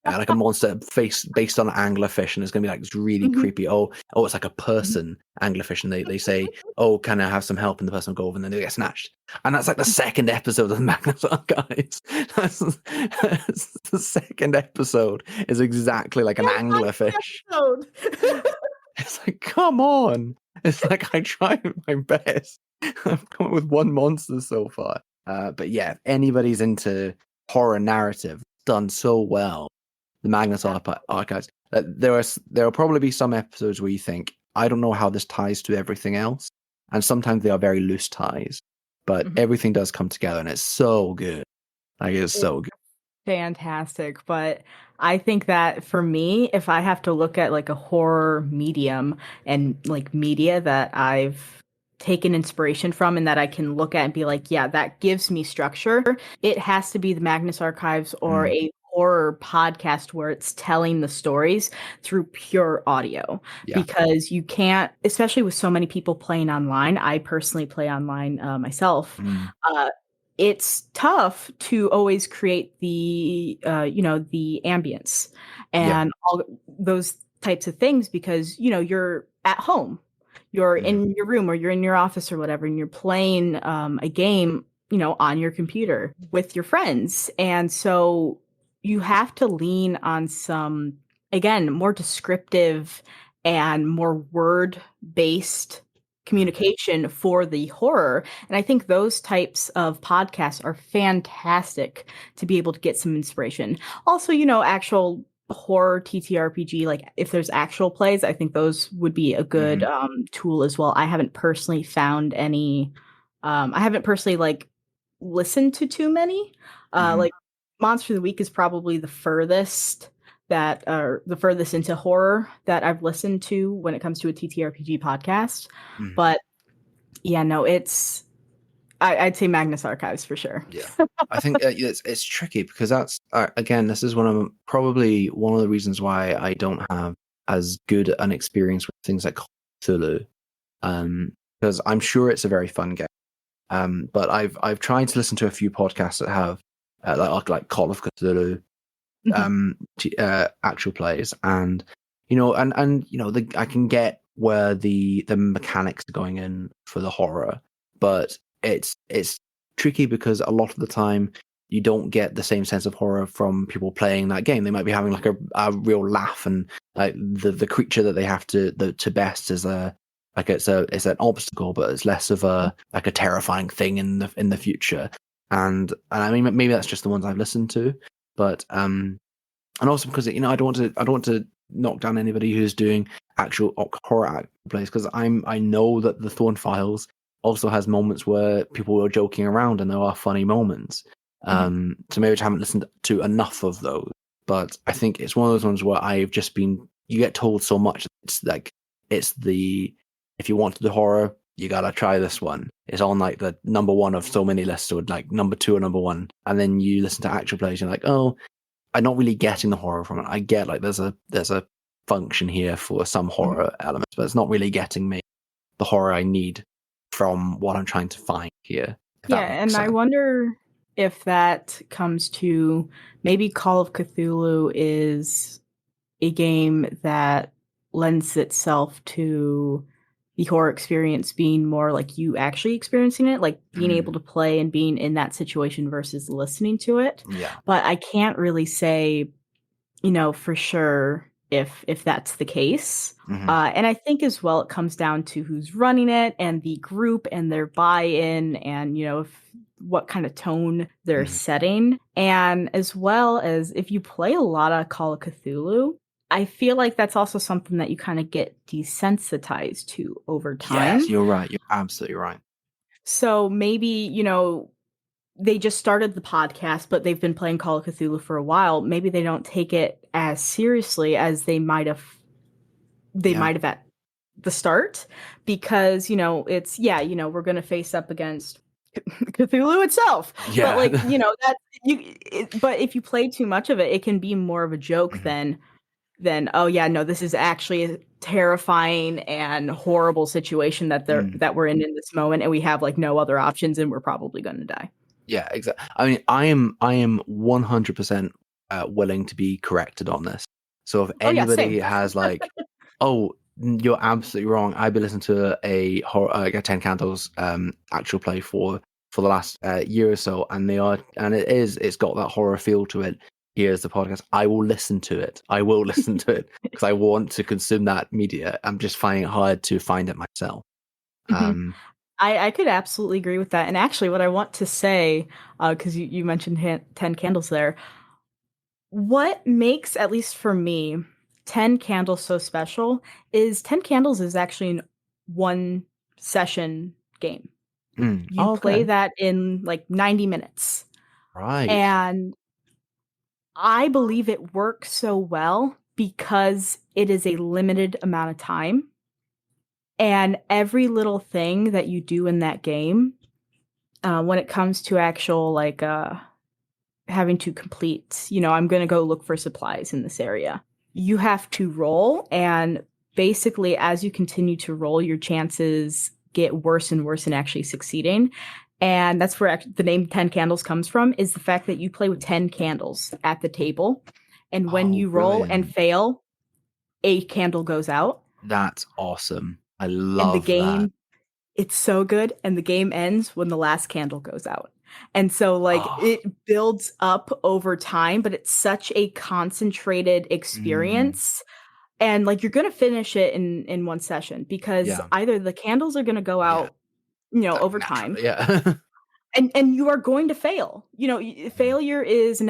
like a monster face based on anglerfish, and it's gonna be like this really Mhm. creepy. It's like a person anglerfish, and they say, "Oh, can I have some help?" And the person will go over, and then they get snatched. And that's like the second episode of the Magnus Archives. That's the second episode is exactly like an Yeah, that's anglerfish. the episode. It's like, come on. It's like I tried my best. I've come up with one monster so far. But yeah, if anybody's into horror narrative, done so well. The Magnus Archives. There will probably be some episodes where you think, I don't know how this ties to everything else, and sometimes they are very loose ties, but Mhm. everything does come together, and it's so good. Like it's It's so good. fantastic, but I think that for me, if I have to look at like a horror medium and like media that I've taken inspiration from and that I can look at and be like, yeah, that gives me structure, it has to be the Magnus Archives or Mm, a horror podcast where it's telling the stories through pure audio yeah. because you can't, especially with so many people playing online. I personally play online myself. Mm, Uh, it's tough to always create the you know, the ambience yeah. and all those types of things because you know you're at home, you're Mm, in your room or you're in your office or whatever, and you're playing a game, you know, on your computer with your friends, and so you have to lean on some, again, more descriptive and more word based mm, communication for the horror. And I think those types of podcasts are fantastic to be able to get some inspiration. Also, you know, actual horror TTRPG, like if there's actual plays, I think those would be a good mhm, tool as well. I haven't personally found any, I haven't personally like listened to too many. mhm, Like Monster of the Week is probably the furthest that are the furthest into horror that I've listened to when it comes to a TTRPG podcast. mhm. But yeah, no, I'd say Magnus Archives for sure. Yeah, I think it's tricky because that's again, this is probably one of the reasons why I don't have as good an experience with things like Call of Cthulhu, because I'm sure it's a very fun game. But I've tried to listen to a few podcasts that have like Call of Cthulhu, Mhm, actual plays, and you know I can get where the mechanics are going in for the horror, but it's tricky because a lot of the time you don't get the same sense of horror from people playing that game. They might be having like a real laugh, and like the creature that they have to best is a like it's an obstacle, but it's less of a like a terrifying thing in the future. And I mean maybe that's just the ones I've listened to, but and also because I don't want to knock down anybody who's doing actual horror plays, because I know that the Thorne Files also has moments where people are joking around and there are funny moments. mhm. So maybe I just haven't listened to enough of those. But I think it's one of those ones where I've just been you get told so much. It's like it's the if you want to do horror, you gotta try this one. It's on like the number one of so many lists, or like number two or number one. And then you listen to actual plays, you're like, oh, I'm not really getting the horror from it. I get like there's a function here for some horror elements, but it's not really getting me the horror I need from what I'm trying to find here. If Yeah, that makes and I sense. wonder if that comes to maybe Call of Cthulhu is a game that lends itself to the horror experience being more like you actually experiencing it, like being able to play and being in that situation versus listening to it. Yeah. But I can't really say, for sure if that's the case. And I think as well, it comes down to who's running it and the group and their buy-in and, what kind of tone they're setting. And as well as if you play a lot of Call of Cthulhu, I feel like that's also something that you kind of get desensitized to over time. Yes, you're right. You're absolutely right. So maybe, they just started the podcast, but they've been playing Call of Cthulhu for a while. Maybe they don't take it as seriously as they might have at the start, because, it's, we're going to face up against Cthulhu itself. Yeah. But but if you play too much of it, it can be more of a joke than oh yeah, no, this is actually a terrifying and horrible situation that that we're in this moment, and we have like no other options, and we're probably going to die. Yeah, exactly. I mean, I am 100% willing to be corrected on this. So if Oh yeah, anybody same. has like, oh, you're absolutely wrong. I've been listening to a horror, like a Ten Candles actual play for the last year or so, and it's got that horror feel to it. Here's the podcast. I will listen to it. I will listen to it because I want to consume that media. I'm just finding it hard to find it myself. I could absolutely agree with that. And actually, what I want to say, because you mentioned 10 Candles there, what makes, at least for me, 10 Candles so special is 10 Candles is actually an one session game. You play that in like 90 minutes. Right. And I believe it works so well because it is a limited amount of time. And every little thing that you do in that game, when it comes to actual like having to complete, I'm going to go look for supplies in this area. You have to roll, and basically as you continue to roll, your chances get worse and worse in actually succeeding. And that's where the name 10 Candles comes from, is the fact that you play with 10 candles at the table. And when you roll and fail, a candle goes out. That's awesome. I And love the game, that. it's so good. And the game ends when the last candle goes out. And so like it builds up over time, but it's such a concentrated experience. And like you're going to finish it in one session, because either the candles are going to go out, over time. Yeah. And you are going to fail. Failure is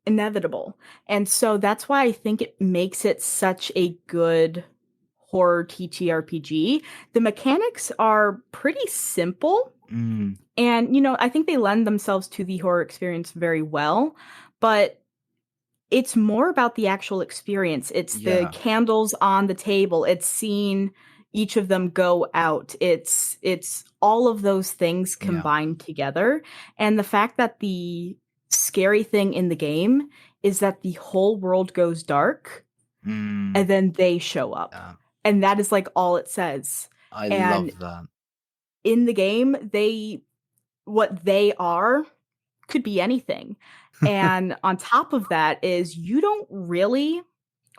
inevitable. And so that's why I think it makes it such a good horror TTRPG. The mechanics are pretty simple. And, I think they lend themselves to the horror experience very well. But it's more about the actual experience. It's the candles on the table. It's seeing each of them go out. It's all of those things combined together. And the fact that the scary thing in the game is that the whole world goes dark and then they show up. And that is like all it says. I love that. In the game, what they are could be anything. And on top of that is you don't really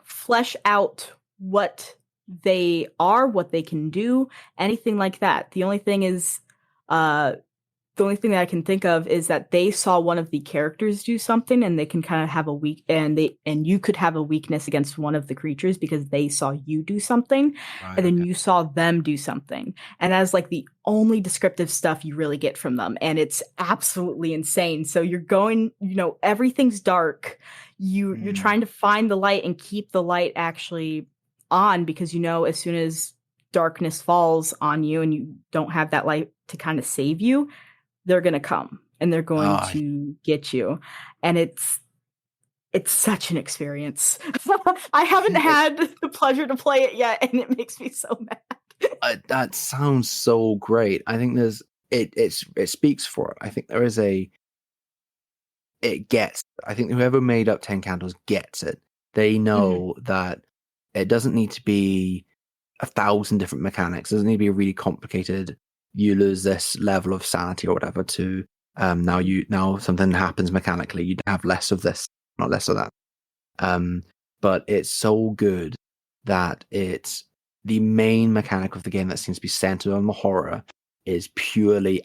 flesh out what they are, what they can do, anything like that. The only thing that I can think of is that they saw one of the characters do something, and they can kind of have and you could have a weakness against one of the creatures because they saw you do something, and then you saw them do something. And that's like the only descriptive stuff you really get from them. And it's absolutely insane. So you're going, everything's dark. You're trying to find the light and keep the light actually on, because as soon as darkness falls on you and you don't have that light to kind of save you, they're going to come and they're going to get you. And It's such an experience. I haven't had the pleasure to play it yet, and it makes me so mad. That sounds so great. I think it speaks for it. I think there is I think whoever made up 10 Candles gets it. They know that it doesn't need to be 1,000 different mechanics. It doesn't need to be really complicated. You lose this level of sanity or whatever to now something happens mechanically. You have less of this, not less of that. But it's so good that it's the main mechanic of the game that seems to be centered on the horror is purely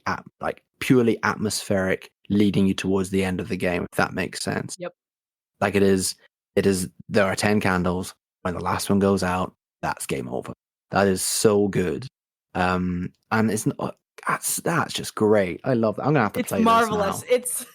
atmospheric, leading you towards the end of the game, if that makes sense. Yep. Like it is there are 10 candles. When the last one goes out, that's game over. That is so good. And it's not that's just great. I love that. I'm gonna have to play Marvelous. this now. It's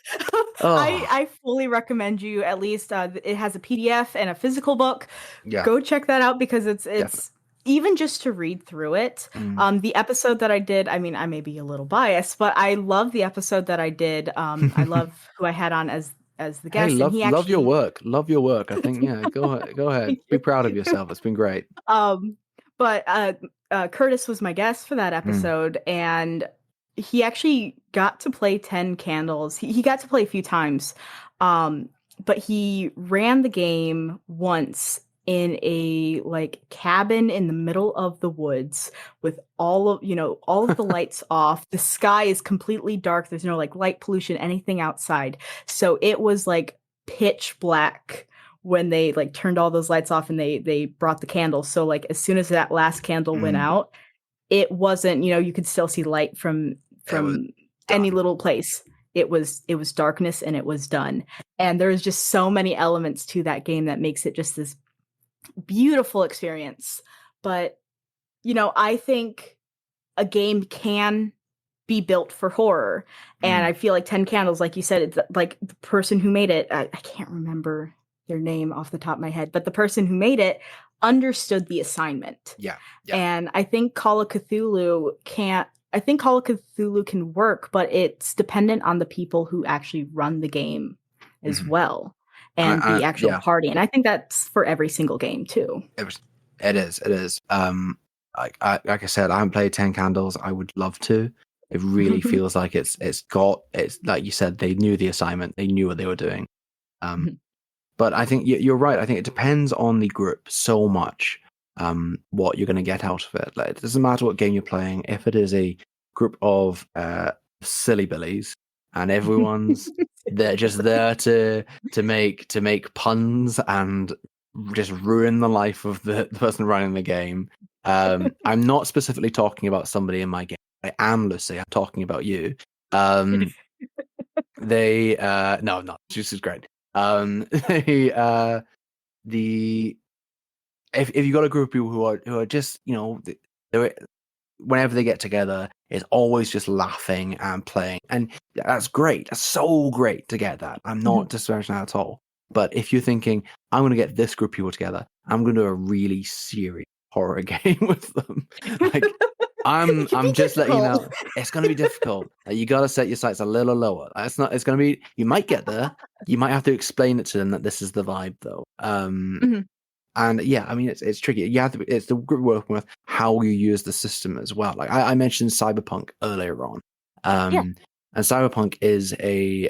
I fully recommend you at least it has a PDF and a physical book. Yeah. Go check that out because it's Definitely. even just to read through it. The episode that I did, I mean, I may be a little biased, but I love the episode that I did. I love who I had on as the guest. Hey, and he love your actually... work. Love your work. I think, yeah, go ahead. Be proud of yourself. It's been great. But Curtis was my guest for that episode, and he actually got to play 10 Candles. He got to play a few times, but he ran the game once in a like cabin in the middle of the woods with all of the lights off. The sky is completely dark. There's no like light pollution, anything outside. So it was like pitch black when they like turned all those lights off and they brought the candles. So like as soon as that last candle went out, it wasn't, you could still see light from any little place. It was darkness and it was done. And there's just so many elements to that game that makes it just this beautiful experience. But I think a game can be built for horror, and I feel like 10 Candles, like you said, it's like the person who made it, I can't remember their name off the top of my head, but the person who made it understood the assignment. Yeah. And I think Call of Cthulhu can work, but it's dependent on the people who actually run the game as well, and the actual party. And I think that's for every single game too. It is. Like I said, I haven't played 10 Candles. I would love to. It really feels like it's like you said, they knew the assignment. They knew what they were doing. But I think you're right. I think it depends on the group so much, what you're going to get out of it. Like, it doesn't matter what game you're playing. If it is a group of silly billies and everyone's they're just there to make puns and just ruin the life of the person running the game. I'm not specifically talking about somebody in my game. I am, Lucy. I'm talking about you. They no, I'm not. This is great. If you got a group of people who are just they're whenever they get together, it's always just laughing and playing, and that's great. That's so great to get that. I'm not disparaging that at all. But if you're thinking, I'm going to get this group of people together, I'm going to do a really serious horror game with them. Like I'm just letting you know, it's going to be difficult. You got to set your sights a little lower. It's going to be. You might get there. You might have to explain it to them that this is the vibe, though. And yeah, I mean, it's tricky. You have to. It's the group working with how you use the system as well. Like I mentioned Cyberpunk earlier on, and Cyberpunk is the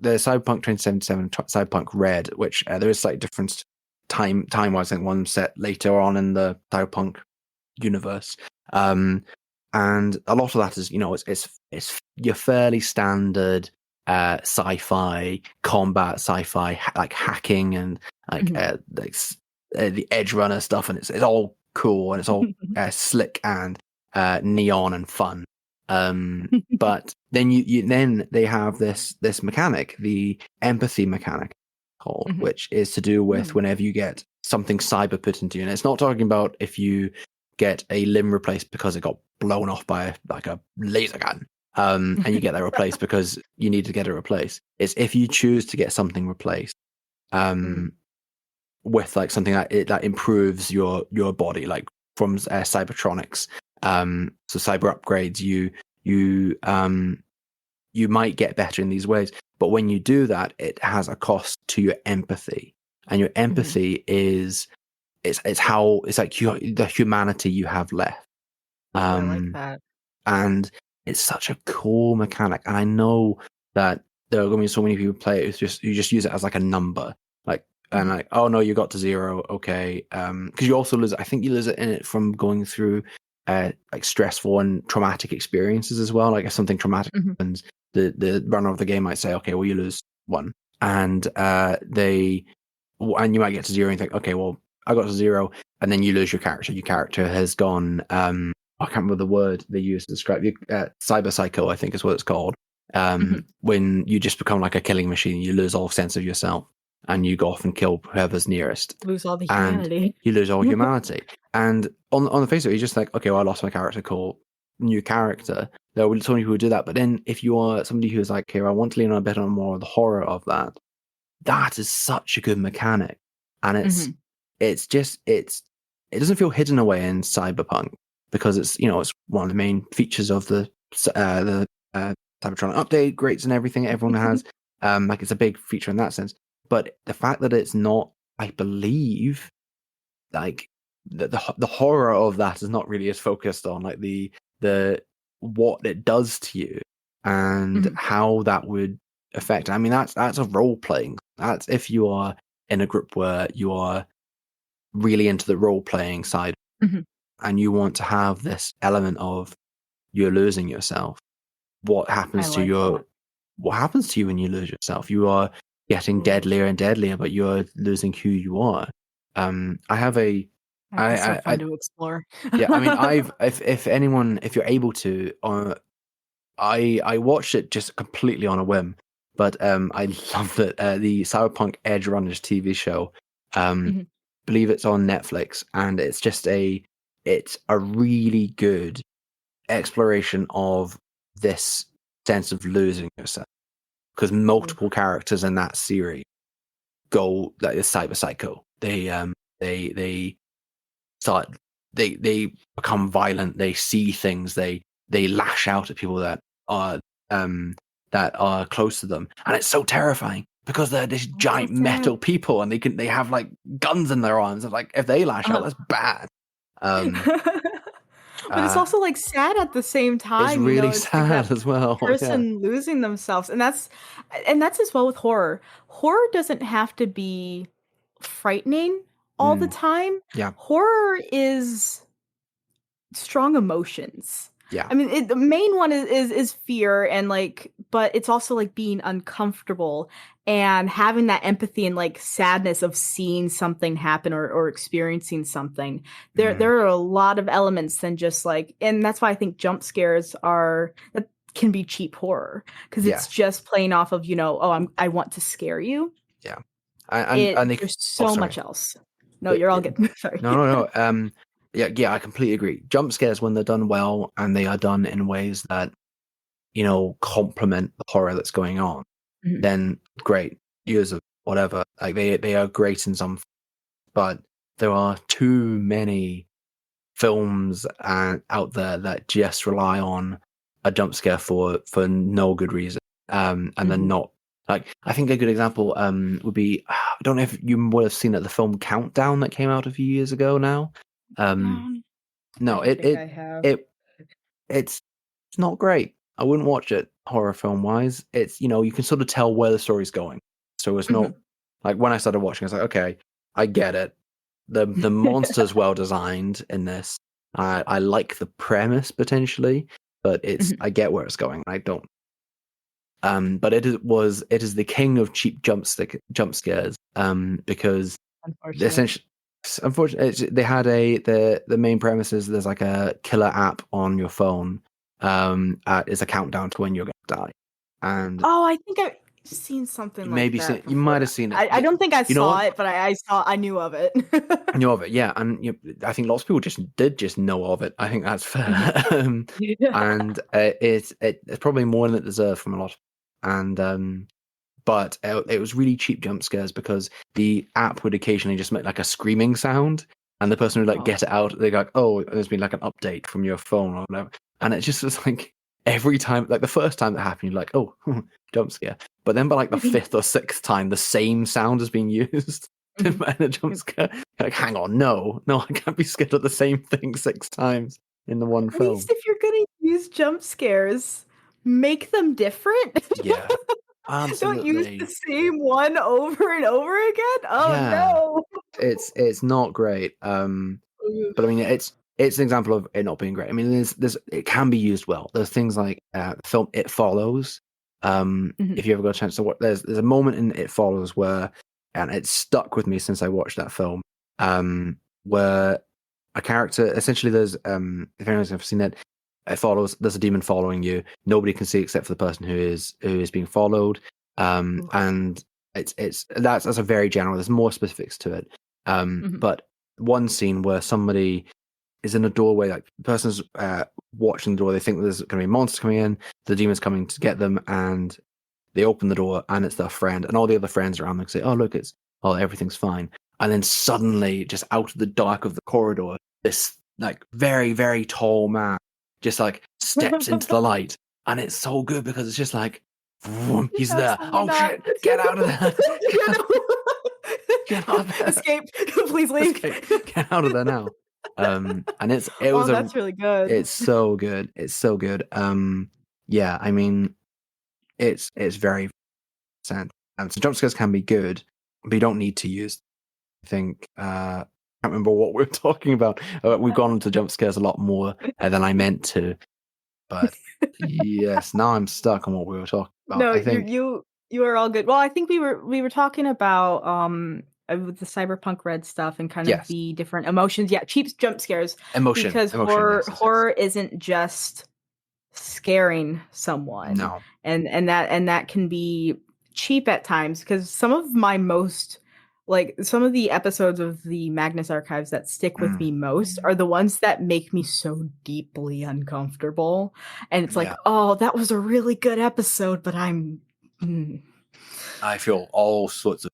Cyberpunk 2077, Cyberpunk Red, which there is slightly different time wise. I think one set later on in the Cyberpunk universe, and a lot of that is it's your fairly standard sci-fi combat, sci-fi like hacking and like the Edge Runner stuff, and it's all cool and it's all slick and neon and fun. But then they have this mechanic, the empathy mechanic, called, which is to do with whenever you get something cyber put into you. And it's not talking about if you get a limb replaced because it got blown off by a laser gun, and you get that replaced because you need to get it replaced. It's if you choose to get something replaced, with like something that improves your body, like from cybertronics. So cyber upgrades, you you might get better in these ways, but when you do that, it has a cost to your empathy, and your empathy is it's like the humanity you have left. Ooh, I like that. And it's such a cool mechanic. And I know that there are going to be so many people play it who just use it as like a number, like and like, oh no, you got to 0, okay. Because you also lose it. I think you lose it in it from going through like stressful and traumatic experiences as well. Like if something traumatic happens, the runner of the game might say, okay, well you lose 1, and and you might get to 0 and think, okay, well I got to 0, and then you lose your character. Your character has gone. I can't remember the word they use to describe you. Cyber psycho, I think is what it's called. When you just become like a killing machine, you lose all sense of yourself, and you go off and kill whoever's nearest. Lose all the humanity. And you lose all humanity. And on the face of it, you're just like, okay, well, I lost my character. Cool, new character. There are so many people who do that. But then if you are somebody who's like, here, I want to lean on a bit on more of the horror of that. That is such a good mechanic, and it doesn't feel hidden away in Cyberpunk, because it's one of the main features of the Cybertron update, greats and everything everyone has. Like it's a big feature in that sense. But the fact that it's not, I believe, like the horror of that is not really as focused on like the what it does to you and how that would affect. I mean, that's a role playing. That's if you are in a group where you are really into the role playing side, and you want to have this element of you're losing yourself. What happens to what happens to you when you lose yourself? You are getting deadlier and deadlier, but you're losing who you are. I have a. That's so fun to explore. Yeah, I mean, if you're able to, I watched it just completely on a whim, but I love that the Cyberpunk Edge Runners TV show. Believe it's on Netflix, and it's a really good exploration of this sense of losing yourself, because multiple characters in that series go like the cyber psycho. They start they become violent. They see things. They lash out at people that are close to them, and it's so terrifying because they're this giant metal people, and they have like guns in their arms. And like if they lash out, that's bad. But it's also like sad at the same time. It's really sad as well. Person losing themselves, and that's as well with horror. Horror doesn't have to be frightening all the time. Yeah, horror is strong emotions. Yeah, I mean, the main one is fear, and like, but it's also like being uncomfortable and having that empathy and like sadness of seeing something happen or experiencing something. There are a lot of elements than just like, and that's why I think jump scares that can be cheap horror, because it's just playing off of I want to scare you. Yeah, there's so much else. No, you're all good. Sorry. No. Yeah, I completely agree. Jump scares, when they're done well and they are done in ways that, complement the horror that's going on, then great. Use of whatever. Like they are great in some, but there are too many films out there that just rely on a jump scare for no good reason. And then not like, I think a good example would be, I don't know if you would have seen it, the film Countdown that came out a few years ago now. No, it's not great. I wouldn't watch it horror film wise. It's you can sort of tell where the story's going. So it's not like when I started watching, I was like, okay, I get it. The monster's well designed in this. I like the premise potentially, but I get where it's going. I don't. But it is the king of cheap jump scares. Because essentially. Unfortunately, they had the main premise is there's like a killer app on your phone. Is a countdown to when you're going to die. And I think I've seen something like that. You might have seen it. I don't think I saw it, but I knew of it. Knew of it, yeah. And I think lots of people just know of it. I think that's fair. And it's probably more than it deserved from a lot. And but it was really cheap jump scares because the app would occasionally just make like a screaming sound, and the person would like get it out. They go, like, "Oh, there's been like an update from your phone or whatever," and it just was like, every time, like the first time that happened, you're like, oh, jump scare. But then by like the fifth or sixth time, the same sound has been used in a jump scare. You're like, hang on, no, I can't be scared of the same thing 6 times in the one At film. least if you're gonna use jump scares, make them different. Yeah, Don't use the absolutely. same one over and over again. Oh Yeah, no. it's not great. But I mean, it's an example of it not being great. I mean, there's it can be used well. There's things like the film It Follows. Mhm. If you ever got a chance to watch, there's a moment in It Follows where, and it's stuck with me since I watched that film. Where a character essentially there's if anyone's ever seen it, it follows. There's a demon following you. Nobody can see except for the person who is being followed. And it's that's a very general. There's more specifics to it. Mhm. But one scene where somebody is in a doorway, like the person's watching the door, they think there's going to be monsters coming in, the demon's coming to get them, and they open the door and it's their friend, and all the other friends around them say, oh, look, everything's fine. And then suddenly, just out of the dark of the corridor, this like very, very tall man just like steps into the light. And it's so good because it's just like, vroom, he's there. Absolutely Oh not. shit, get out of there. Yeah, no. Get out of there. Escape. Please leave. Escape. Get out of there now. And Oh, that's really good. it's so good. It's so good. Yeah, I mean, it's very sad. And so jump scares can be good, but you don't need to use. I think I can't remember what we were talking about. We've gone into jump scares a lot more than I meant to. But yes, now I'm stuck on what we were talking about. No, I think you are all good. Well, I think we were talking about with the cyberpunk red stuff and kind of yes, the different emotions. Yeah, cheap jump scares because emotion. Yes. horror isn't just scaring someone, No. and that can be cheap at times because some of the episodes of the Magnus Archives that stick with me most are the ones that make me so deeply uncomfortable. And it's like, Yeah. oh, that was a really good episode, but I feel all sorts of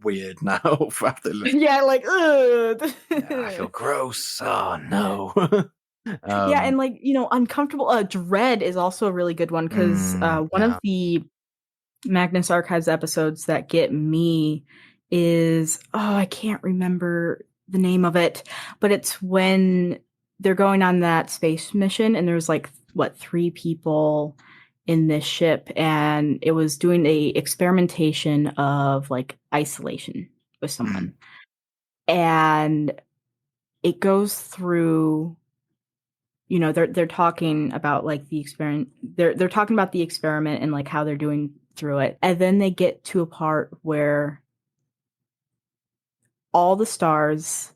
weird now after yeah, like, ugh. yeah, I feel gross. Oh no. Yeah, and like, uncomfortable. Dread is also a really good one because one of yeah. the Magnus Archives episodes that get me is, oh, I can't remember the name of it, but it's when they're going on that space mission and there's like what 3 people in this ship, and it was doing a experimentation of like isolation with someone, and it goes through, they're talking about like the experiment, they're talking about the experiment and like how they're doing through it, and then they get to a part where all the stars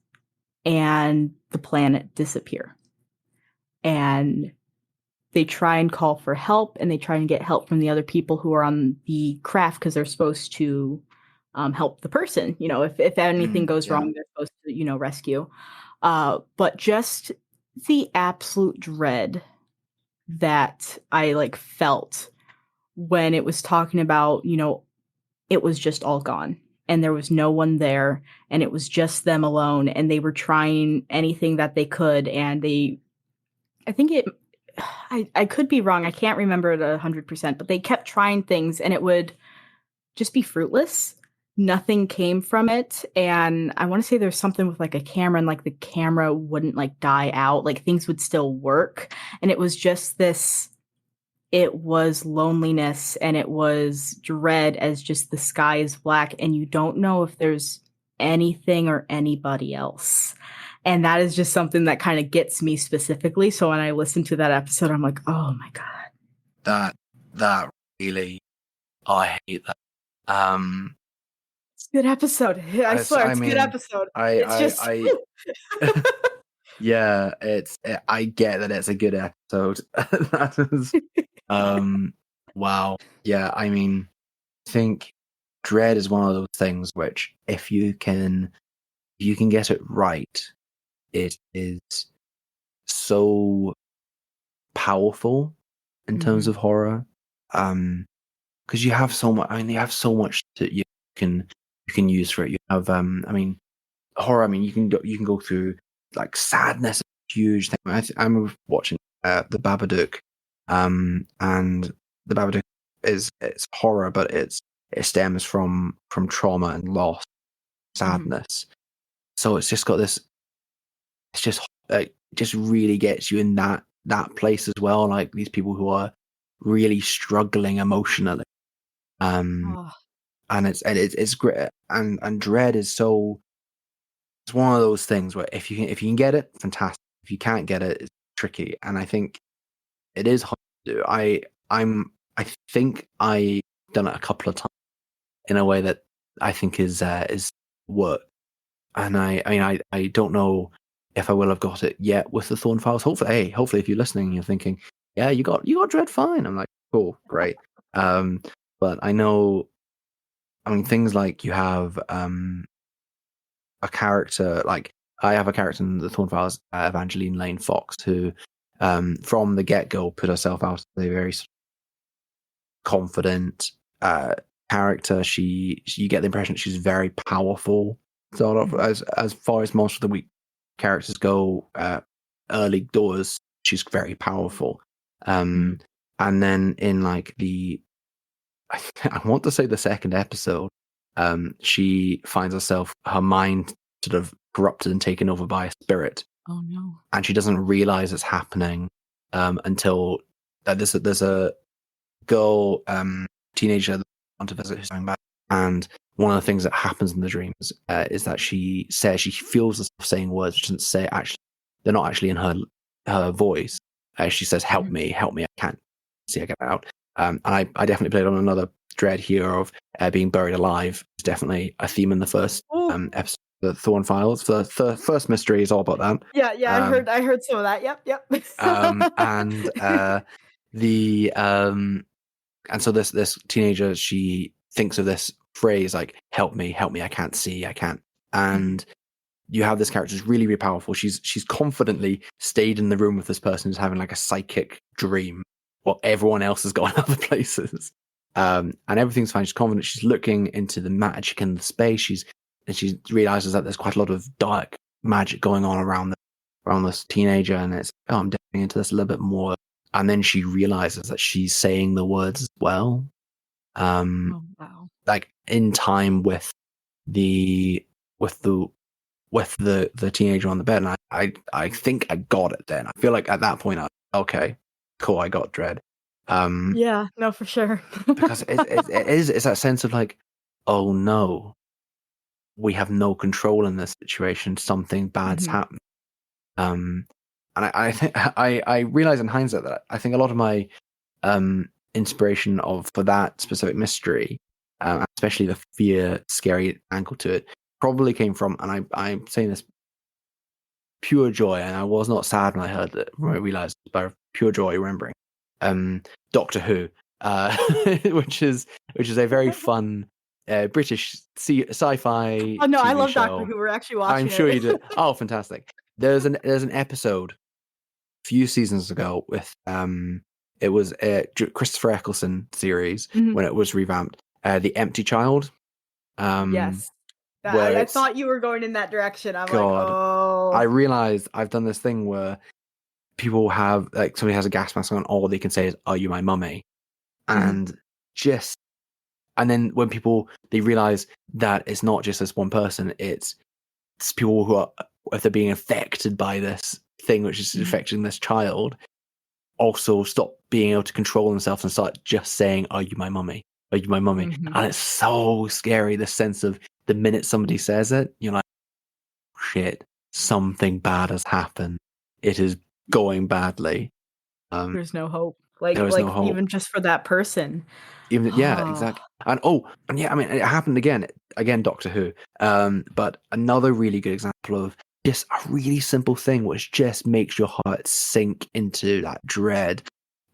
and the planet disappear, and they try and call for help, and they try and get help from the other people who are on the craft because they're supposed to help the person, if anything goes Yeah. wrong, they're supposed to rescue, but just the absolute dread that I like felt when it was talking about, it was just all gone and there was no one there and it was just them alone and they were trying anything that they could, and I think I could be wrong. I can't remember it 100%, but they kept trying things and it would just be fruitless. Nothing came from it. And I want to say there's something with like a camera and like the camera wouldn't like die out, like things would still work. And it was just this, it was loneliness and it was dread as just the sky is black and you don't know if there's anything or anybody else. And that is just something that kind of gets me specifically. So when I listen to that episode, I'm like, oh my God. That really, I hate that. It's a good episode. I swear, it's a good episode. It's just yeah, I get that it's a good episode. That is, wow. Yeah, I mean, I think Dread is one of those things which, if you can get it right, it is so powerful in terms of horror. Because you have so much. I mean, you have so much that you can use for it. You have, I mean, horror. I mean, you can go through like sadness, huge thing. I remember watching the Babadook And the Babadook it's horror, but it stems from trauma and loss, sadness. So it's just got this. It's just really gets you in that place as well. Like these people who are really struggling emotionally. Oh. And it's great. And dread is so. It's one of those things where if you can get it, fantastic. If you can't get it, it's tricky. And I think it is hard to do. I think I've done it a couple of times in a way that I think is work. And I don't know if I will have got it yet with the Thorne Files. Hopefully if you're listening, you're thinking, yeah, you got dread fine. I'm like, cool, great. But I know, I mean, things like you have a character, like I have a character in the Thorne Files, Evangeline Lane Fox, who from the get-go put herself out as a very confident character. You get the impression she's very powerful, sort of, as far as Monster of the Week characters go, early doors, she's very powerful. And then in like I want to say the second episode, she finds her mind sort of corrupted and taken over by a spirit. Oh no! And she doesn't realize it's happening until there's a girl, teenager that wants to visit who's coming back, and one of the things that happens in the dreams is that she says she feels herself saying words which doesn't say actually, they're not actually in her voice. She says, "Help me, I can't see, I get out." And I definitely played on another dread here of being buried alive. It's definitely a theme in the first episode of the Thorne Files. The first mystery is all about that. Yeah, I heard some of that. Yep. And so this teenager, she thinks of this phrase like, help me, I can't see, I can't. And you have this character who's really, really powerful. She's confidently stayed in the room with this person who's having like a psychic dream while everyone else has gone other places. And everything's fine. She's confident. She's looking into the magic in the space. And she realizes that there's quite a lot of dark magic going on around this teenager. And it's, I'm diving into this a little bit more. And then she realizes that she's saying the words as well. Oh wow! Like in time with the teenager on the bed, and I think I got it then. I feel like at that point, okay, cool, I got dread. Yeah, no, for sure. Because it's that sense of like, oh no, we have no control in this situation. Something bad's happened. And I think I realize in hindsight that I think a lot of my inspiration for that specific mystery, especially the fear, scary angle to it, probably came from, and I'm saying this pure joy, and I was not sad when I heard that, when I realized, but pure joy remembering Doctor Who, which is a very fun British sci-fi. Oh no, TV I love show. Doctor Who. We're actually watching. I'm sure you do. Oh, fantastic! There's an episode a few seasons ago with it was a Christopher Eccleston series when it was revamped, The Empty Child. Yes. I thought you were going in that direction. I'm God, like, oh. I realized I've done this thing where people have, like, somebody has a gas mask on, all they can say is, "Are you my mummy?" And and then when they realize that it's not just this one person, it's people who are, if they're being affected by this thing which is affecting this child, also stop being able to control themselves and start just saying, "Are you my mummy? Are you my mummy?" And it's so scary, the sense of the minute somebody says it, you're like, shit, something bad has happened. It is going badly. There's no hope. Like no hope. Even just for that person. Yeah, exactly. And yeah, I mean, it happened again, Doctor Who. But another really good example of just a really simple thing which just makes your heart sink into that dread.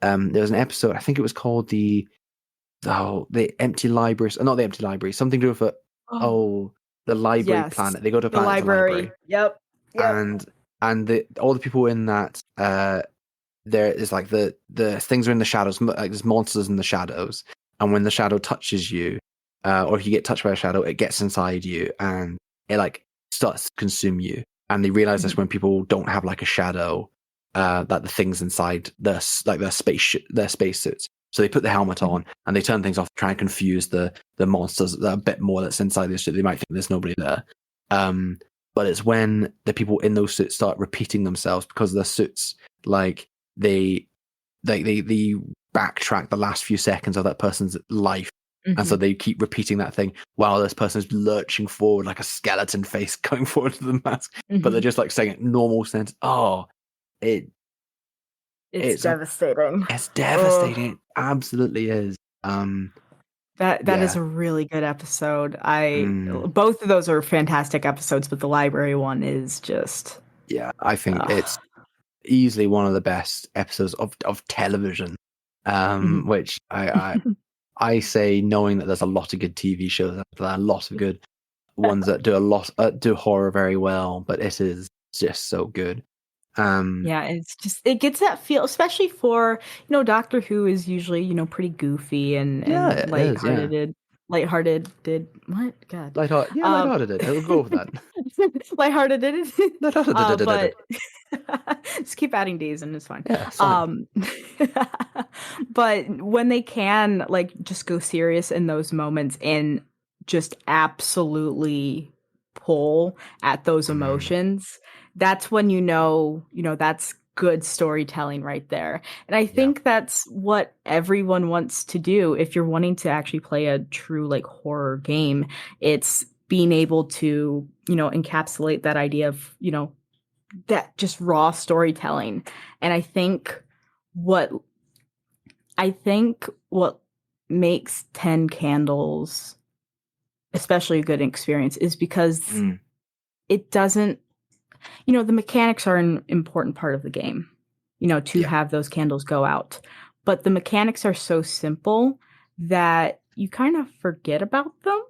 There was an episode, I think it was called the empty library, not the empty library, something to do with the library planet. They go to a planet, the library. Yep. And all the people in that, there is like the things are in the shadows, like there's monsters in the shadows, and when the shadow touches you, or if you get touched by a shadow, it gets inside you and it like starts to consume you. And they realize this when people don't have like a shadow like the things inside their space suits. So they put the helmet on and they turn things off, try and confuse the monsters a bit more that's inside the suit. They might think there's nobody there. But it's when the people in those suits start repeating themselves because their suits, like they backtrack the last few seconds of that person's life. And so they keep repeating that thing while this person is lurching forward like a skeleton face going forward to the mask. But they're just like saying it normal sense. Oh, it's devastating. It's devastating. It absolutely is. That is a really good episode. Both of those are fantastic episodes, but the library one is just I think it's easily one of the best episodes of television. Which I say, knowing that there's a lot of good TV shows after that, a lot of good ones that do horror very well, but it is just so good. It gets that feel, especially for, Doctor Who is usually, pretty goofy and lighthearted. Lighthearted did what? God. Lighthearted. It'll go with that. Lighthearted did it. But just keep adding D's and it's fine. Yeah, it's fine. But when they can just go serious in those moments and just absolutely pull at those emotions, that's when that's good storytelling right there. And I think that's what everyone wants to do if you're wanting to actually play a true horror game. It's being able to, encapsulate that idea of, that just raw storytelling. And I think what makes 10 Candles especially a good experience is because it doesn't, the mechanics are an important part of the game, to have those candles go out. But the mechanics are so simple that you kind of forget about them.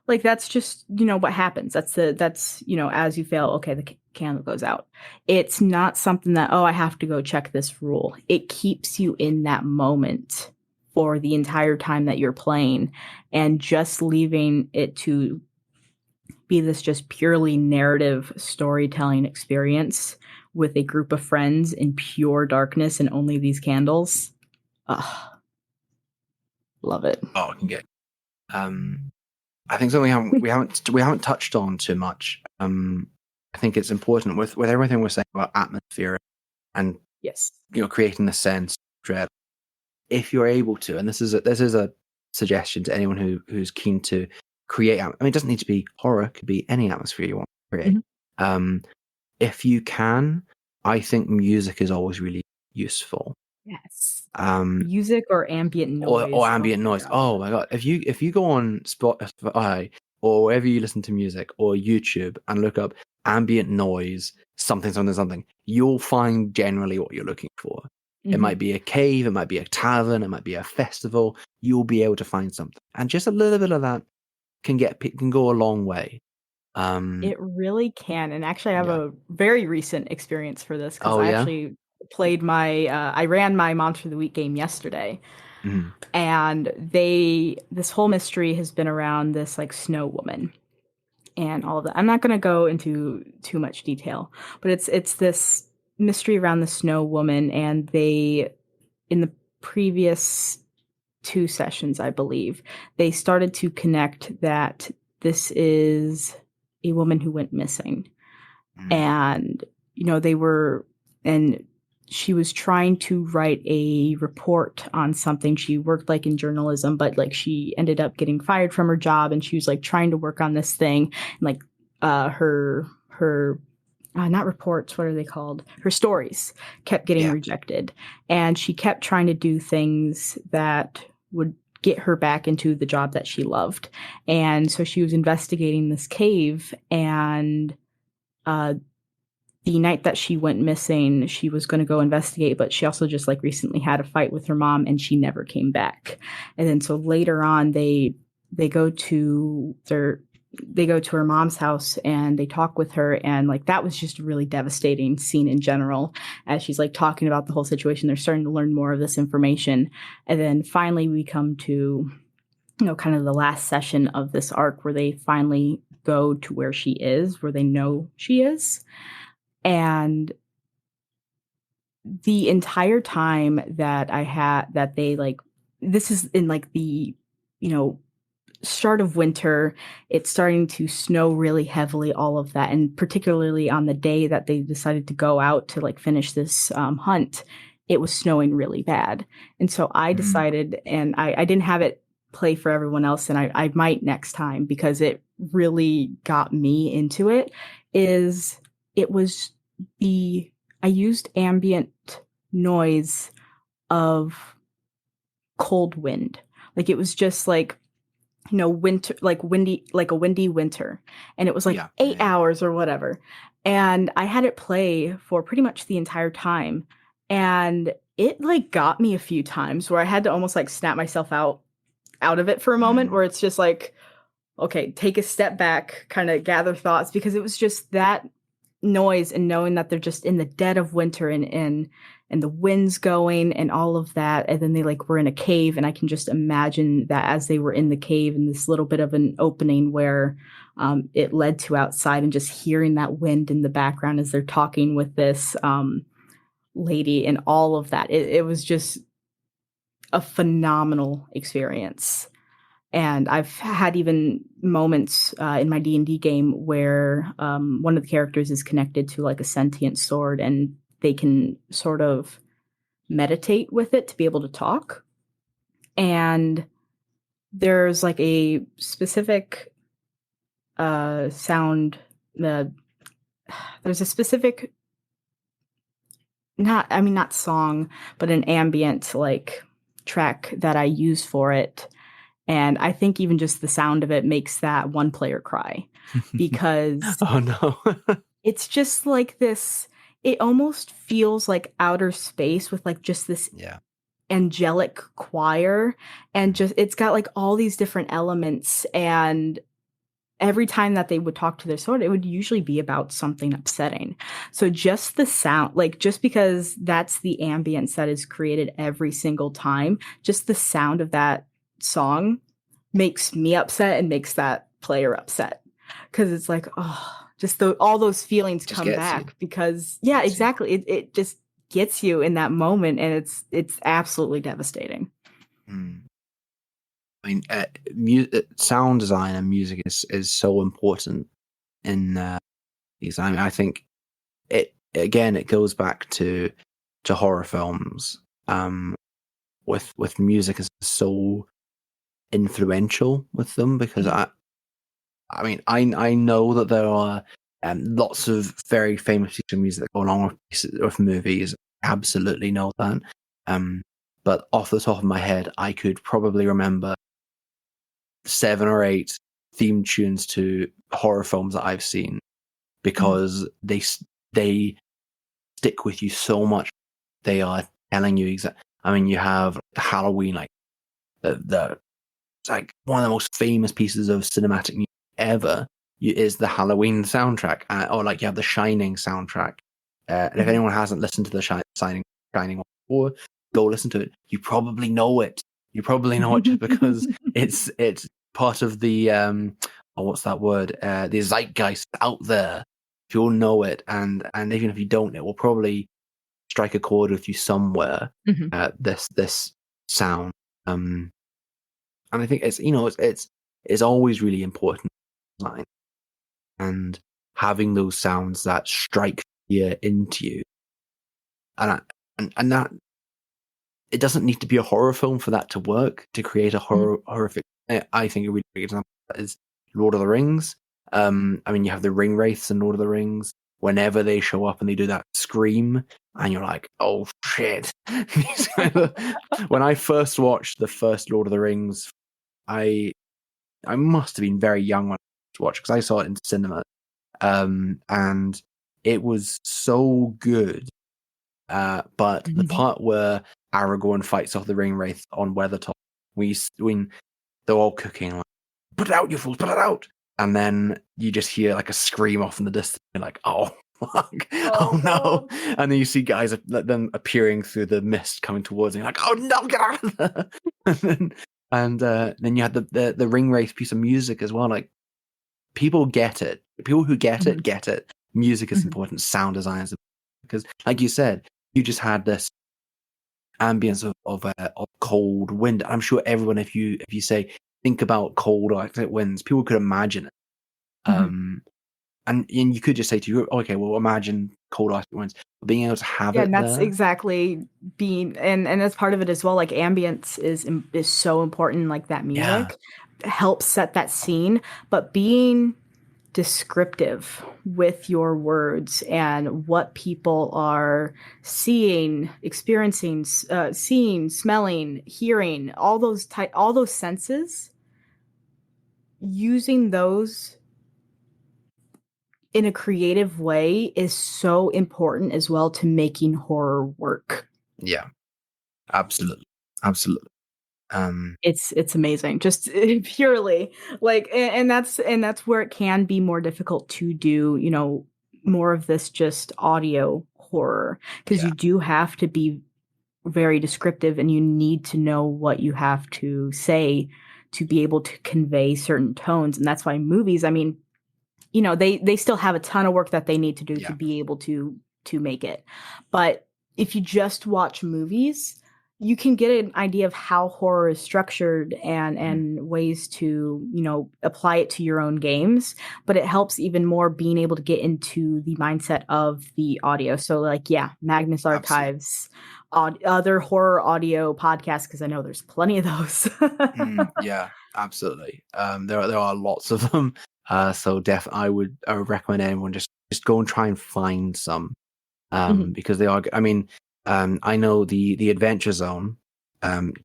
That's just, what happens. That's as you fail, okay, the candle goes out. It's not something that, I have to go check this rule. It keeps you in that moment for the entire time that you're playing, and just leaving it to be this just purely narrative storytelling experience with a group of friends in pure darkness and only these candles. Love it. Oh, I can get. I think something we haven't touched on too much. I think it's important with everything we're saying about atmosphere and creating the sense of dread. If you're able to, and this is a suggestion to anyone who's keen to create. I mean, it doesn't need to be horror; it could be any atmosphere you want to create. If you can, I think music is always really useful. Yes. Music or ambient noise. Or ambient noise. Oh my god! If you go on Spotify or wherever you listen to music or YouTube and look up ambient noise, something, you'll find generally what you're looking for. It might be a cave, it might be a tavern, it might be a festival. You'll be able to find something, and just a little bit of that can go a long way. It really can. And actually, I have a very recent experience for this because I actually played I ran my Monster of the Week game yesterday, and this whole mystery has been around this snow woman and all of that. I'm not going to go into too much detail, but it's this mystery around the snow woman, and in the previous 2 sessions, I believe, they started to connect that this is a woman who went missing. And she was trying to write a report on something. She worked in journalism, but she ended up getting fired from her job, and she was trying to work on this thing, and her not reports, what are they called? Her stories kept getting rejected. And she kept trying to do things that would get her back into the job that she loved. And so she was investigating this cave, and the night that she went missing, she was going to go investigate, but she also just recently had a fight with her mom, and she never came back. And then so later on, they go to her mom's house and they talk with her, and that was just a really devastating scene in general. As she's talking about the whole situation, they're starting to learn more of this information, and then finally we come to kind of the last session of this arc where they finally go to where she is, where they know she is. And the entire time that I had that they like this is in like the you know start of winter, it's starting to snow really heavily, all of that, and particularly on the day that they decided to go out to like finish this hunt, it was snowing really bad. And so I decided, and I didn't have it play for everyone else, and I might next time because it really got me into it, is it was the I used ambient noise of cold wind. Like it was just like winter, like windy, like a windy winter. And it was like 8 hours or whatever. And I had it play for pretty much the entire time. And it like got me a few times where I had to almost like snap myself out of it for a moment where it's just like, okay, take a step back, kind of gather thoughts, because it was just that noise and knowing that they're just in the dead of winter and the wind's going and all of that. And then they like were in a cave, and I can just imagine that as they were in the cave in this little bit of an opening where it led to outside, and just hearing that wind in the background as they're talking with this lady and all of that. It was just a phenomenal experience. And I've had even moments in my D&D game where one of the characters is connected to like a sentient sword, and they can sort of meditate with it to be able to talk. And there's like a specific sound. There's a specific, not song, but an ambient like track that I use for it. And I think even just the sound of it makes that one player cry, because oh no. it's just like this, it almost feels like outer space with like just this angelic choir, and just it's got like all these different elements, and every time that they would talk to their sword, it would usually be about something upsetting. So just the sound, like just because that's the ambience that is created every single time, just the sound of that song makes me upset and makes that player upset, because it's like, oh, just all those feelings just come back because exactly. It just gets you in that moment, and it's absolutely devastating. I mean, sound design and music is so important in these. I think it goes back to horror films. With music is so influential with them, because I know that there are lots of very famous pieces of music that go along with movies. Absolutely know that. But off the top of my head, I could probably remember 7 or 8 theme tunes to horror films that I've seen, because they stick with you so much. They are telling you exactly. I mean, you have Halloween, like it's like one of the most famous pieces of cinematic music ever is the Halloween soundtrack, or like you have the Shining soundtrack. And if anyone hasn't listened to the Shining one before, go listen to it. You probably know it. You probably know it just because it's part of the what's that word? The zeitgeist out there. You'll know it, and even if you don't, it will probably strike a chord with you somewhere. This sound. And I think it's always really important, and having those sounds that strike fear into you, and that it doesn't need to be a horror film for that to work, to create a horrific. I think a really big example of that is Lord of the Rings. I mean, you have the ring wraiths in Lord of the Rings. Whenever they show up and they do that scream, and you're like, oh shit. When I first watched the first Lord of the Rings, I must have been very young when I watched, because I saw it in cinema, and it was so good. But the part where Aragorn fights off the ring wraith on Weathertop, when they're all cooking, like, put it out, you fools, put it out, and then you just hear like a scream off in the distance. You're like, oh fuck, oh no, and then you see guys them appearing through the mist coming towards you, like, oh no, get out of there. And then you had the ring wraith piece of music as well. Like, people get it. People who get it get it. Music is important. Sound design is important. Because, like you said, you just had this ambience of cold wind. I'm sure everyone, if you say think about cold Arctic winds, people could imagine it. Mhm. And you could just say to you, okay, well, imagine cold Arctic winds. But being able to have Yeah, it and that's there, exactly being and that's part of it as well. Like ambience is so important. Like that yeah, music helps set that scene, but being descriptive with your words and what people are seeing, experiencing, seeing, smelling, hearing, all those senses, using those in a creative way is so important as well to making horror work. yeah, absolutely, absolutely. It's amazing, just purely like, and that's where it can be more difficult to do, more of this just audio horror, because Yeah, you do have to be very descriptive and you need to know what you have to say to be able to convey certain tones. And that's why movies, I mean, they still have a ton of work that they need to do to yeah, be able to make it. But if you just watch movies, you can get an idea of how horror is structured mm, and ways to, apply it to your own games. But it helps even more being able to get into the mindset of the audio. So like, yeah, Magnus absolutely. Archives, other horror audio podcasts, because I know there's plenty of those. Yeah, absolutely. There are lots of them. So I would recommend anyone just go and try and find some. Mhm. Because they are. I mean, I know the Adventure Zone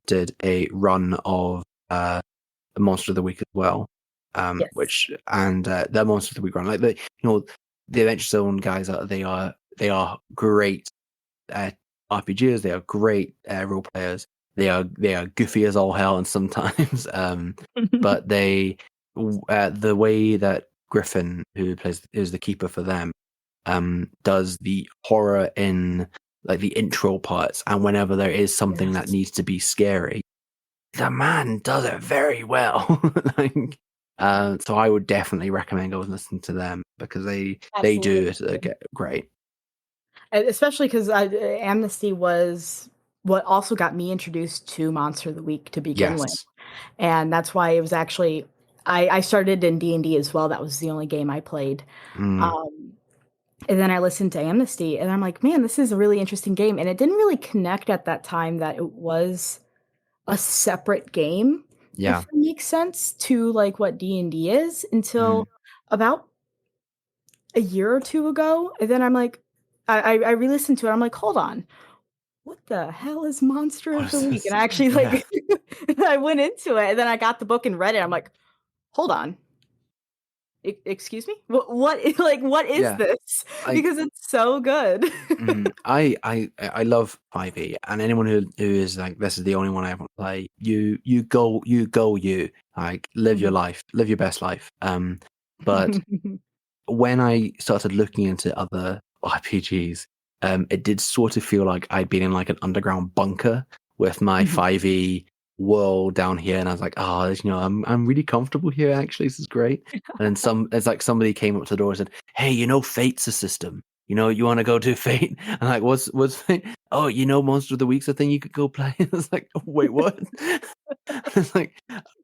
did a run of Monster of the Week as well. Yes. Which and their Monster of the Week run, like the Adventure Zone guys they are great RPGs. They are great role players. They are goofy as all hell, and sometimes, but the way that Griffin, who's the keeper for them, does the horror in like the intro parts, and whenever there is something that Yes. needs to be scary, the man does it very well. like, so I would definitely recommend going and listening to them because they do it Absolutely. great. And especially because Amnesty was what also got me introduced to Monster of the Week to begin with, Yes. and that's why it was actually I started in D&D as well. That was the only game I played, Mm, um, and then I listened to Amnesty, and I'm like, man, this is a really interesting game, and it didn't really connect at that time that it was a separate game, if yeah. that makes sense, to like what D&D is Mm. until about a year or two ago, and then I'm like, I re-listened to it. I'm like, hold on, what the hell is Monster What of the is Week? And this? I actually Yeah. like I went into it and then I got the book and read it. I'm like, hold on. Excuse me? What like what is Yeah. this? I Because it's so good. I love 5e, and anyone who is like, this is the only one I ever play. You like live your Mhm. life, live your best life. But when I started looking into other RPGs, it did sort of feel like I'd been in like an underground bunker with my Mhm. 5e world down here, and I was like, oh, I'm really comfortable here. Actually, this is great. And then it's like somebody came up to the door and said, "Hey, Fate's a system. You want to go to Fate?" And like, what's Fate? Oh, Monster of the Week's a thing you could go play. It's like, oh, wait, what? It's like,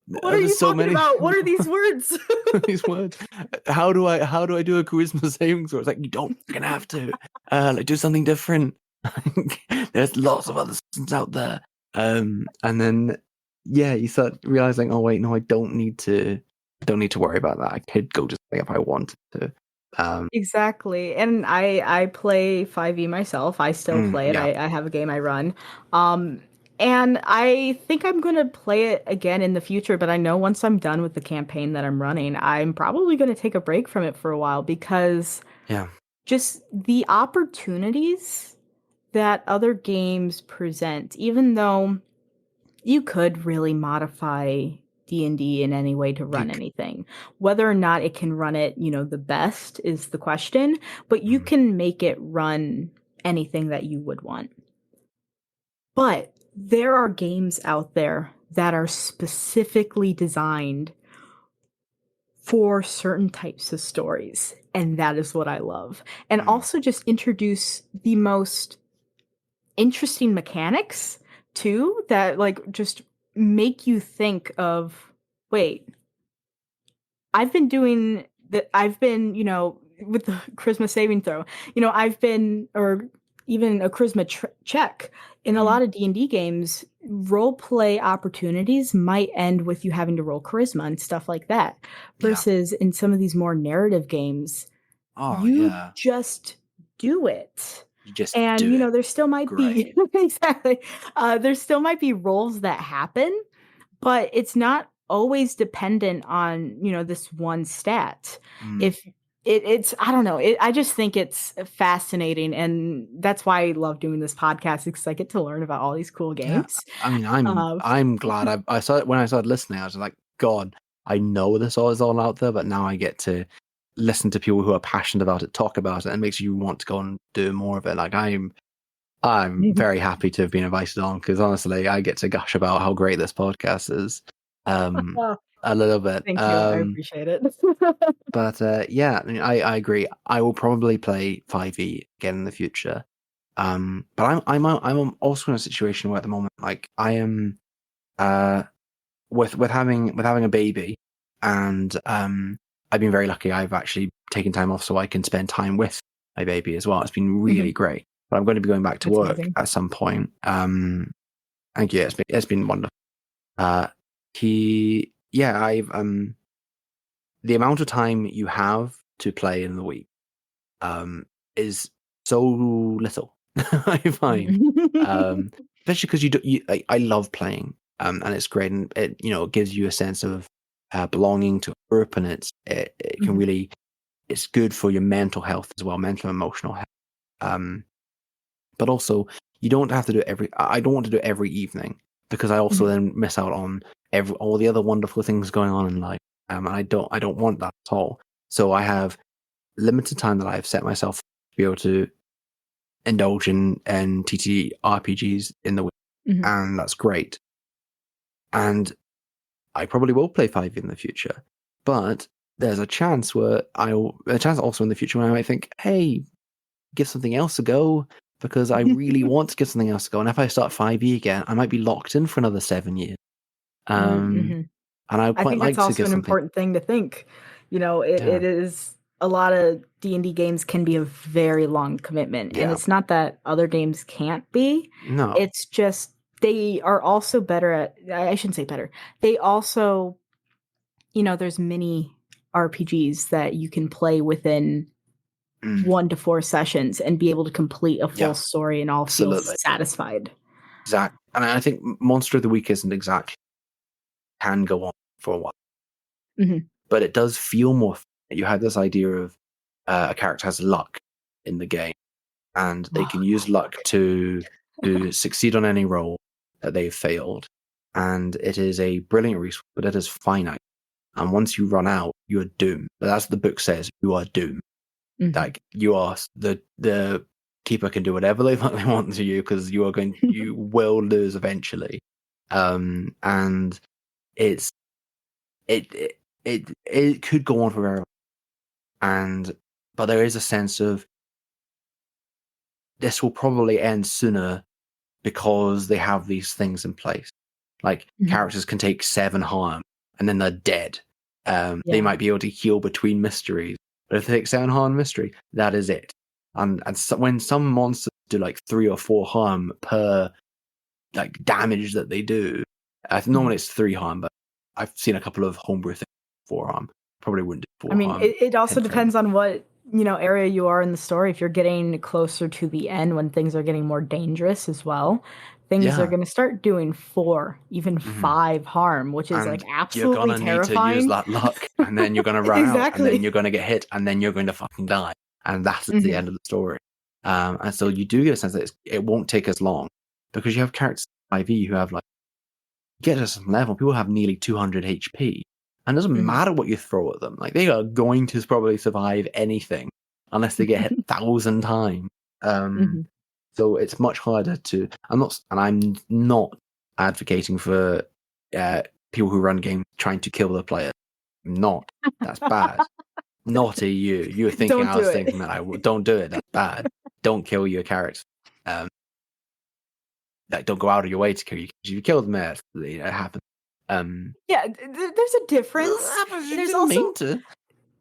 What are you there's so talking many. about? What are these words? These words. How do I do a charisma saving throw? It's like, you don't fucking have to. Like, do something different. There's lots of other systems out there. And then yeah, you start realizing, oh wait, no, I don't need to worry about that. I could go just play if I wanted to. Um, Exactly, and I play 5e myself. I still play it. yeah. I have a game I run, um, and I think I'm gonna play it again in the future. But I know once I'm done with the campaign that I'm running, I'm probably gonna take a break from it for a while because Yeah. just the opportunities that other games present, even though you could really modify D&D in any way to You run anything. Whether or not it can run it, the best is the question, but you mm, can make it run anything that you would want. But there are games out there that are specifically designed for certain types of stories, and that is what I love. And mm, also just introduce the most interesting mechanics too that like just make you think of, wait, I've been doing that. I've been, with the charisma saving throw, I've been, or even a charisma check in a lot of D&D games, role play opportunities might end with you having to roll charisma and stuff like that. Yeah. Versus in some of these more narrative games, Oh you yeah. just do it. You just And, do it. there still might Great. be, exactly, there still might be roles that happen, but it's not always dependent on, this one stat. Mm. If it's, I don't know, I just think it's fascinating. And that's why I love doing this podcast, because I get to learn about all these cool Yeah. games. I mean, Uh, I'm glad I saw it when I started listening. I was like, God, I know this all is all out there, but now I get to listen to people who are passionate about it, talk about it, and it makes you want to go and do more of it. Like I'm very happy to have been invited on, because honestly, I get to gush about how great this podcast is. oh, A little bit. thank you. I appreciate it. But yeah, I mean, I agree. I will probably play 5e again in the future. But I'm also in a situation where at the moment, like I am, with having a baby, and I've been very lucky. I've actually taken time off so I can spend time with my baby as well. It's been really great. But I'm going to be going back to That's work amazing. at some point. And yeah, it's been wonderful. I've the amount of time you have to play in the week is so little. I find, especially because I love playing, and it's great, and it gives you a sense of belonging to a group, and it can really, it's good for your mental health as well, mental and emotional health. But also, you don't have to do it I don't want to do it every evening, because I also then miss out on all the other wonderful things going on in life. And I don't want that at all. So I have limited time that I've set myself to be able to indulge in TTRPGs in the week, and that's great. And I probably will play 5 in the future, but there's a chance also in the future when I might think, hey, give something else a go, because I really want to give something else a go. And if I start 5e again, I might be locked in for another 7 years. And I would I quite think that's like to also get an something. important thing to think. Yeah. It is, a lot of D&D games can be a very long commitment, and Yeah. it's not that other games can't be. No. It's just they are also better at, I shouldn't say better. They also, there's many RPGs that you can play within 1 to 4 sessions and be able to complete a full Yeah. story and all feel Absolutely. satisfied. Exactly. And I think Monster of the Week isn't exactly, can go on for a while, but it does feel more. You have this idea of a character has luck in the game, and they can use luck to succeed on any roll that they've failed. And it is a brilliant resource, but it is finite. And once you run out, you are doomed. But as the book says, you are doomed. Like, you are, the keeper can do whatever they want to you, because you will lose eventually. And it's it could go on forever. But there is a sense of this will probably end sooner, because they have these things in place. Like, characters can take 7 harm and then they're dead. They might be able to heal between mysteries, but if they take 7 harm mystery, that is it. And so when some monsters do like 3 or 4 harm per like damage that they do, normally it's 3 harm, but I've seen a couple of homebrew things 4 harm. Probably wouldn't do 4 I mean, harm. it also Hint, hint. depends on what, area you are in the story. If you're getting closer to the end, when things are getting more dangerous as well, things are Yeah. going to start doing 4, even 5 harm, which is like And you're absolutely gonna need to use terrifying. that luck, and then you're gonna run out, and then Exactly. you're gonna get hit, and then you're going to fucking die, and that is the end of the story. And so you do get a sense that it won't take as long, because you have characters in IV who have like, get to some level, people have nearly 200 HP, and it doesn't matter what you throw at them, like they are going to probably survive anything unless they get hit 1,000 times. So it's much harder to. I'm not advocating for people who run games trying to kill the player. I'm not. That's bad. Naughty you. You were thinking Don't I do was it. thinking that don't do it. That's bad. Don't kill your character. like, don't go out of your way to kill you. If you kill them, it happens. Yeah, there's a difference. You There's didn't also mean to.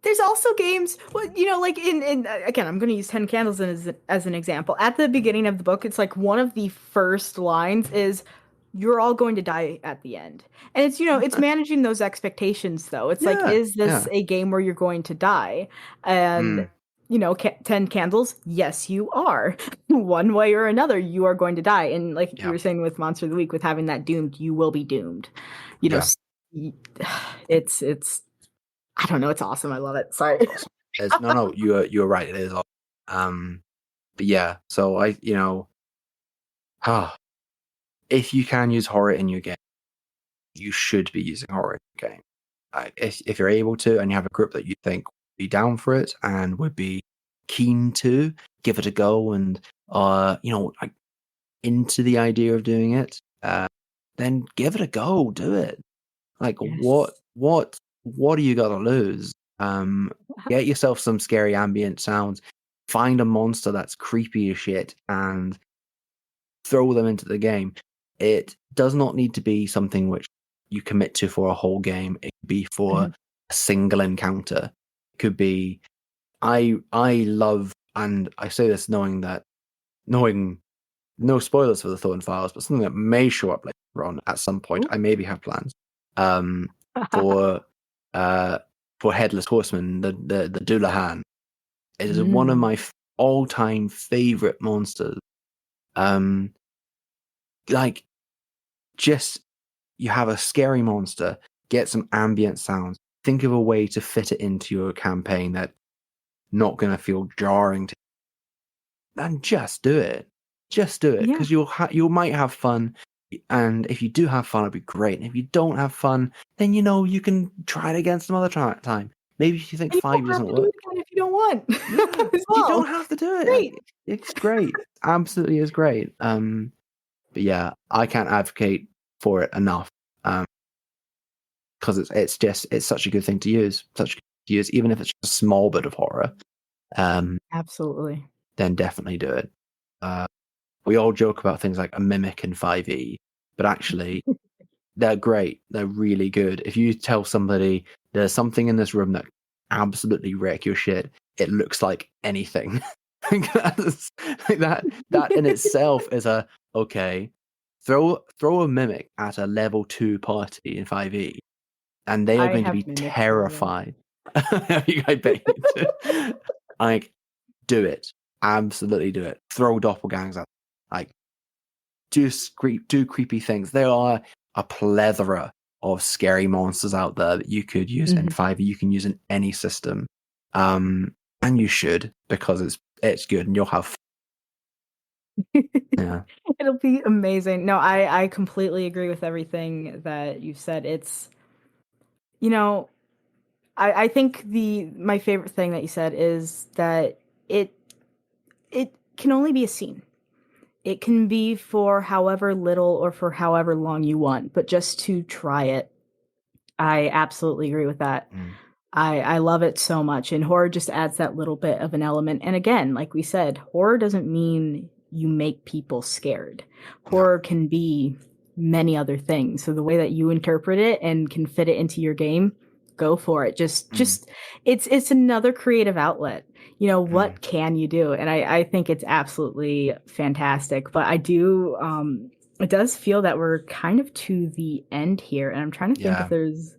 there's also games, well, you know, like in again, I'm going to use 10 Candles as an example. At the beginning of the book, it's like one of the first lines is you're all going to die at the end. And it's, you know, it's managing those expectations though. It's like, Yeah, is this yeah. a game where you're going to die? And Mm, you know, 10 Candles, yes, you are. One way or another, you are going to die. And like you yeah, were saying with Monster of the Week, with having that doomed, you will be doomed. You know, yeah. it's I don't know, it's awesome. I love it. Sorry. Awesome. No, you're right. It is awesome. But yeah. So ah, if you can use horror in your game, you should be using horror in your game. If you're able to, and you have a group that you think would be down for it and would be keen to give it a go, and like into the idea of doing it, then give it a go. Do it. Like Yes. what do you got to lose? Get yourself some scary ambient sounds. Find a monster that's creepy as shit and throw them into the game. It does not need to be something which you commit to for a whole game. It could be for Mhm. a single encounter. It could be I love, and I say this knowing no spoilers for the Thorne Files, but something that may show up later on at some point. Ooh. I maybe have plans. Um, for uh for Headless Horseman, the Doulahan. It is one of Mm. my all-time favorite monsters. Um, like just you have a scary monster, get some ambient sounds. Think of a way to fit it into your campaign that not going to feel jarring to, and just do it. Just do it, Yeah. because you might have fun, and if you do have fun, it'd be great. And if you don't have fun, then you can try it again some other time. Maybe if you think And you 5 don't have doesn't to do work, it again if you don't want yeah, as you well. don't have to do it. Great. It's great, absolutely is great. But yeah, I can't advocate for it enough. Because it's such a good thing to use, even if it's just a small bit of horror. Um, Absolutely. then definitely do it. Uh, we all joke about things like a mimic and 5e, but actually, they're great. They're really good. If you tell somebody there's something in this room that absolutely wreck your shit, it looks like anything. That in itself is a okay. Throw a mimic at a level 2 party in 5e, and they are I going to have be mimics already. terrified. I bet you do. Like, do it. Absolutely do it. Throw doppelgangers at, like, do creepy things. There are a plethora of scary monsters out there that you could use in Mhm. 5e. You can use in any system. And you should, because it's good and you'll have fun. Yeah. It'll be amazing. No, I completely agree with everything that you said. It's, you know, I think my favorite thing that you said is that it it can only be a scene. It can be for however little or for however long you want, but just to try it. I absolutely agree with that. Mm. I love it so much, and horror just adds that little bit of an element. And again, like we said, horror doesn't mean you make people scared. No. Horror can be many other things. So the way that you interpret it and can fit it into your game, go for it. Mm. Just it's another creative outlet. You know, Mm. what can you do? And I think it's absolutely fantastic. But I do it does feel that we're kind of to the end here, and I'm trying to think if Yeah. there's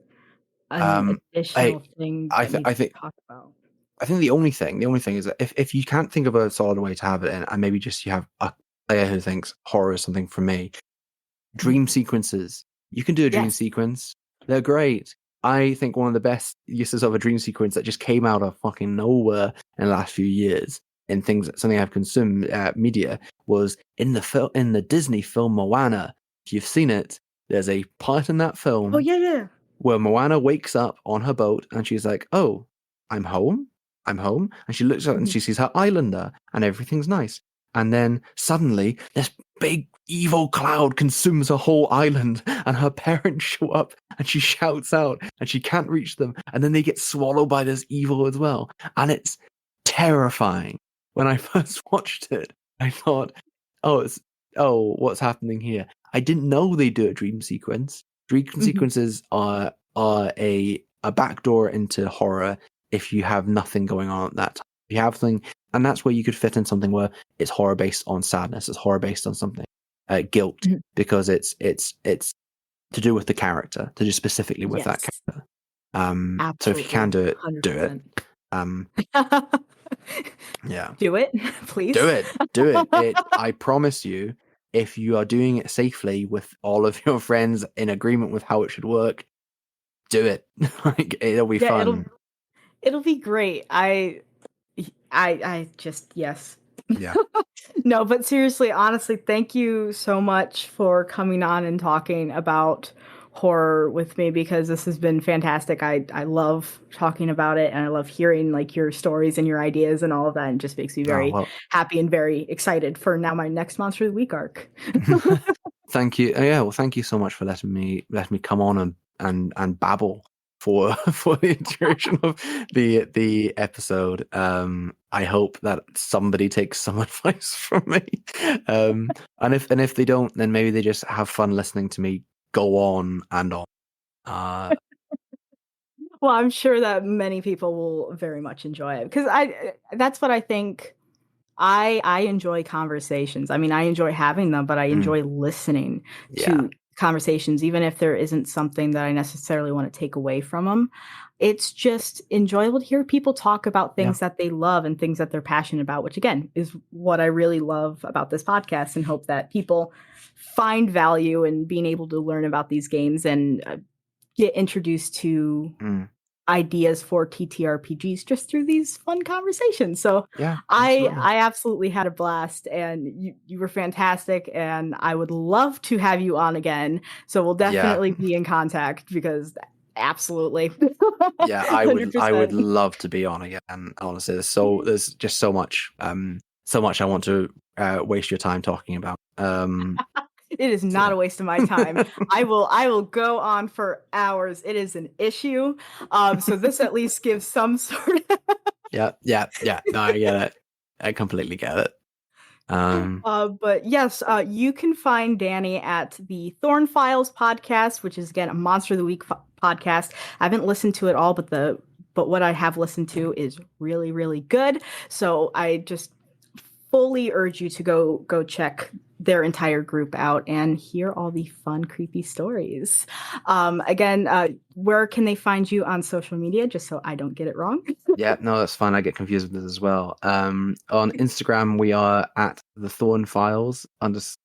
an Um, I additional thing I that th- needs I to be think talked about. I think the only thing is that if you can't think of a solid way to have it in, and maybe just you have a player who thinks horror is something for me, Mhm. dream sequences. You can do a dream Yes. sequence. They're great. I think one of the best uses of a dream sequence that just came out of fucking nowhere in the last few years in something I've consumed media was in the Disney film Moana. If you've seen it, there's a part in that Oh, film yeah, yeah. where Moana wakes up on her boat and she's like, "Oh, I'm home. I'm home." And she looks out and Mhm. she sees her islander and everything's nice. And then suddenly this big evil cloud consumes her whole island and her parents show up and she shouts out and she can't reach them. And then they get swallowed by this evil as well. And it's terrifying. When I first watched it, I thought, oh, oh, what's happening here? I didn't know they do a dream sequence. Dream sequences are a backdoor into horror if you have nothing going on at that time. If you have something, and that's where you could fit in something where it's horror based on sadness, it's horror based on something, guilt, because it's to do with the character, to do specifically with that character. So if you can do it, 100%. Do it. Yeah. Do it, please. Do it. I promise you, if you are doing it safely with all of your friends in agreement with how it should work, do it. Like, it'll be fun. It'll be great. I just, yes. Yeah. No, but seriously, honestly, thank you so much for coming on and talking about horror with me, because this has been fantastic. I love talking about it, and I love hearing like your stories and your ideas and all of that, and it just makes me very happy and very excited for now my next Monster of the Week arc. Thank you. Yeah, well, thank you so much for letting me come on and babble for the duration of the episode. I hope that somebody takes some advice from me. And if they don't, then maybe they just have fun listening to me go on and on. Well, I'm sure that many people will very much enjoy it, because that's what I think. I enjoy conversations. I mean, I enjoy having them, but I enjoy listening to conversations, even if there isn't something that I necessarily want to take away from them. It's just enjoyable to hear people talk about things that they love and things that they're passionate about, which again is what I really love about this podcast, and hope that people find value in being able to learn about these games and get introduced to ideas for TTRPGs just through these fun conversations. So I absolutely had a blast, and you were fantastic, and I would love to have you on again. So we'll definitely be in contact, because absolutely. Yeah, I would love to be on again. Honestly, there's just so much I want to waste your time talking about. It is not a waste of my time. I will go on for hours. It is an issue. So this at least gives some sort of Yeah. No, I get it. I completely get it. But yes, you can find Danny at the Thorne Files podcast, which is again a Monster of the Week podcast. I haven't listened to it all, but what I have listened to is really, really good. So I just fully urge you to go check their entire group out and hear all the fun, creepy stories. Again, where can they find you on social media, just so I don't get it wrong? Yeah, no, that's fine. I get confused with this as well. On Instagram, we are at the Thorne Files _podcast.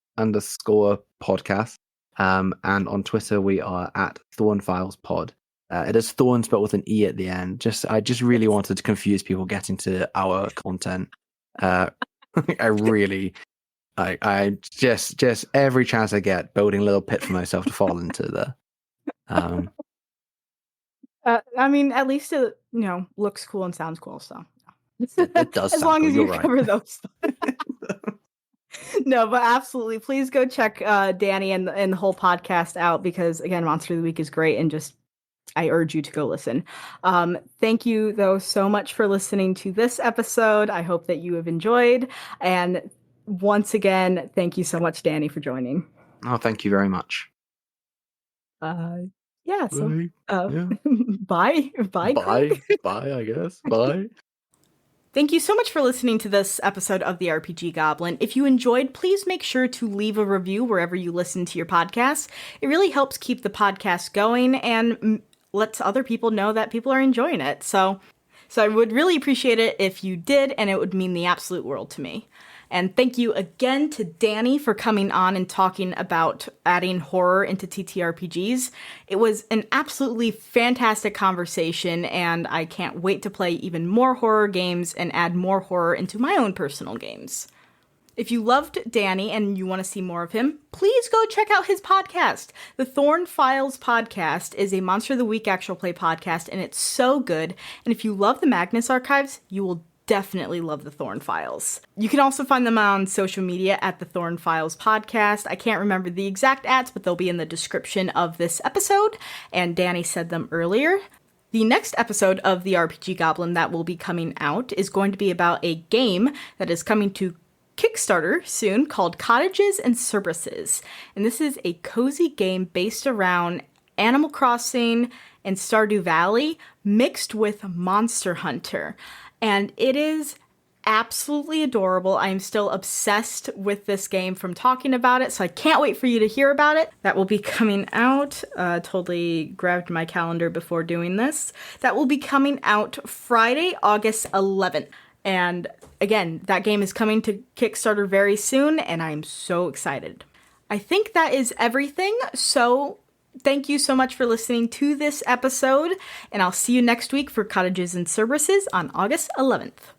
And on Twitter, we are at Thorne Files Pod. It is Thorns, but with an E at the end. I just really wanted to confuse people getting to our content. I just every chance I get, building a little pit for myself to fall into there. I mean, at least it looks cool and sounds cool. So it does. As long as you cover those. No, but absolutely, please go check Danny and the whole podcast out, because again, Monster of the Week is great, and just I urge you to go listen. Thank you though so much for listening to this episode. I hope that you have enjoyed, and once again, thank you so much, Danny, for joining. Oh, thank you very much. Bye. Bye, I guess. Bye. Thank you so much for listening to this episode of the RPG Goblin. If you enjoyed, please make sure to leave a review wherever you listen to your podcast. It really helps keep the podcast going and lets other people know that people are enjoying it. So I would really appreciate it if you did, and it would mean the absolute world to me. And thank you again to Danny for coming on and talking about adding horror into TTRPGs. It was an absolutely fantastic conversation, and I can't wait to play even more horror games and add more horror into my own personal games. If you loved Danny and you want to see more of him, please go check out his podcast. The Thorne Files podcast is a Monster of the Week actual play podcast, and it's so good. And if you love the Magnus Archives, you will definitely love the Thorne Files. You can also find them on social media at the Thorne Files podcast. I can't remember the exact ads, but they'll be in the description of this episode, and Danny said them earlier. The next episode of the RPG Goblin that will be coming out is going to be about a game that is coming to Kickstarter soon called Cottages and Cerberuses. And this is a cozy game based around Animal Crossing and Stardew Valley mixed with Monster Hunter. And it is absolutely adorable. I'm still obsessed with this game from talking about it, so I can't wait for you to hear about it. That will be coming out. Totally grabbed my calendar before doing this. That will be coming out Friday, August 11th. And again, that game is coming to Kickstarter very soon, and I'm so excited. I think that is everything, so thank you so much for listening to this episode, and I'll see you next week for Cottages and Cerberuses on August 11th.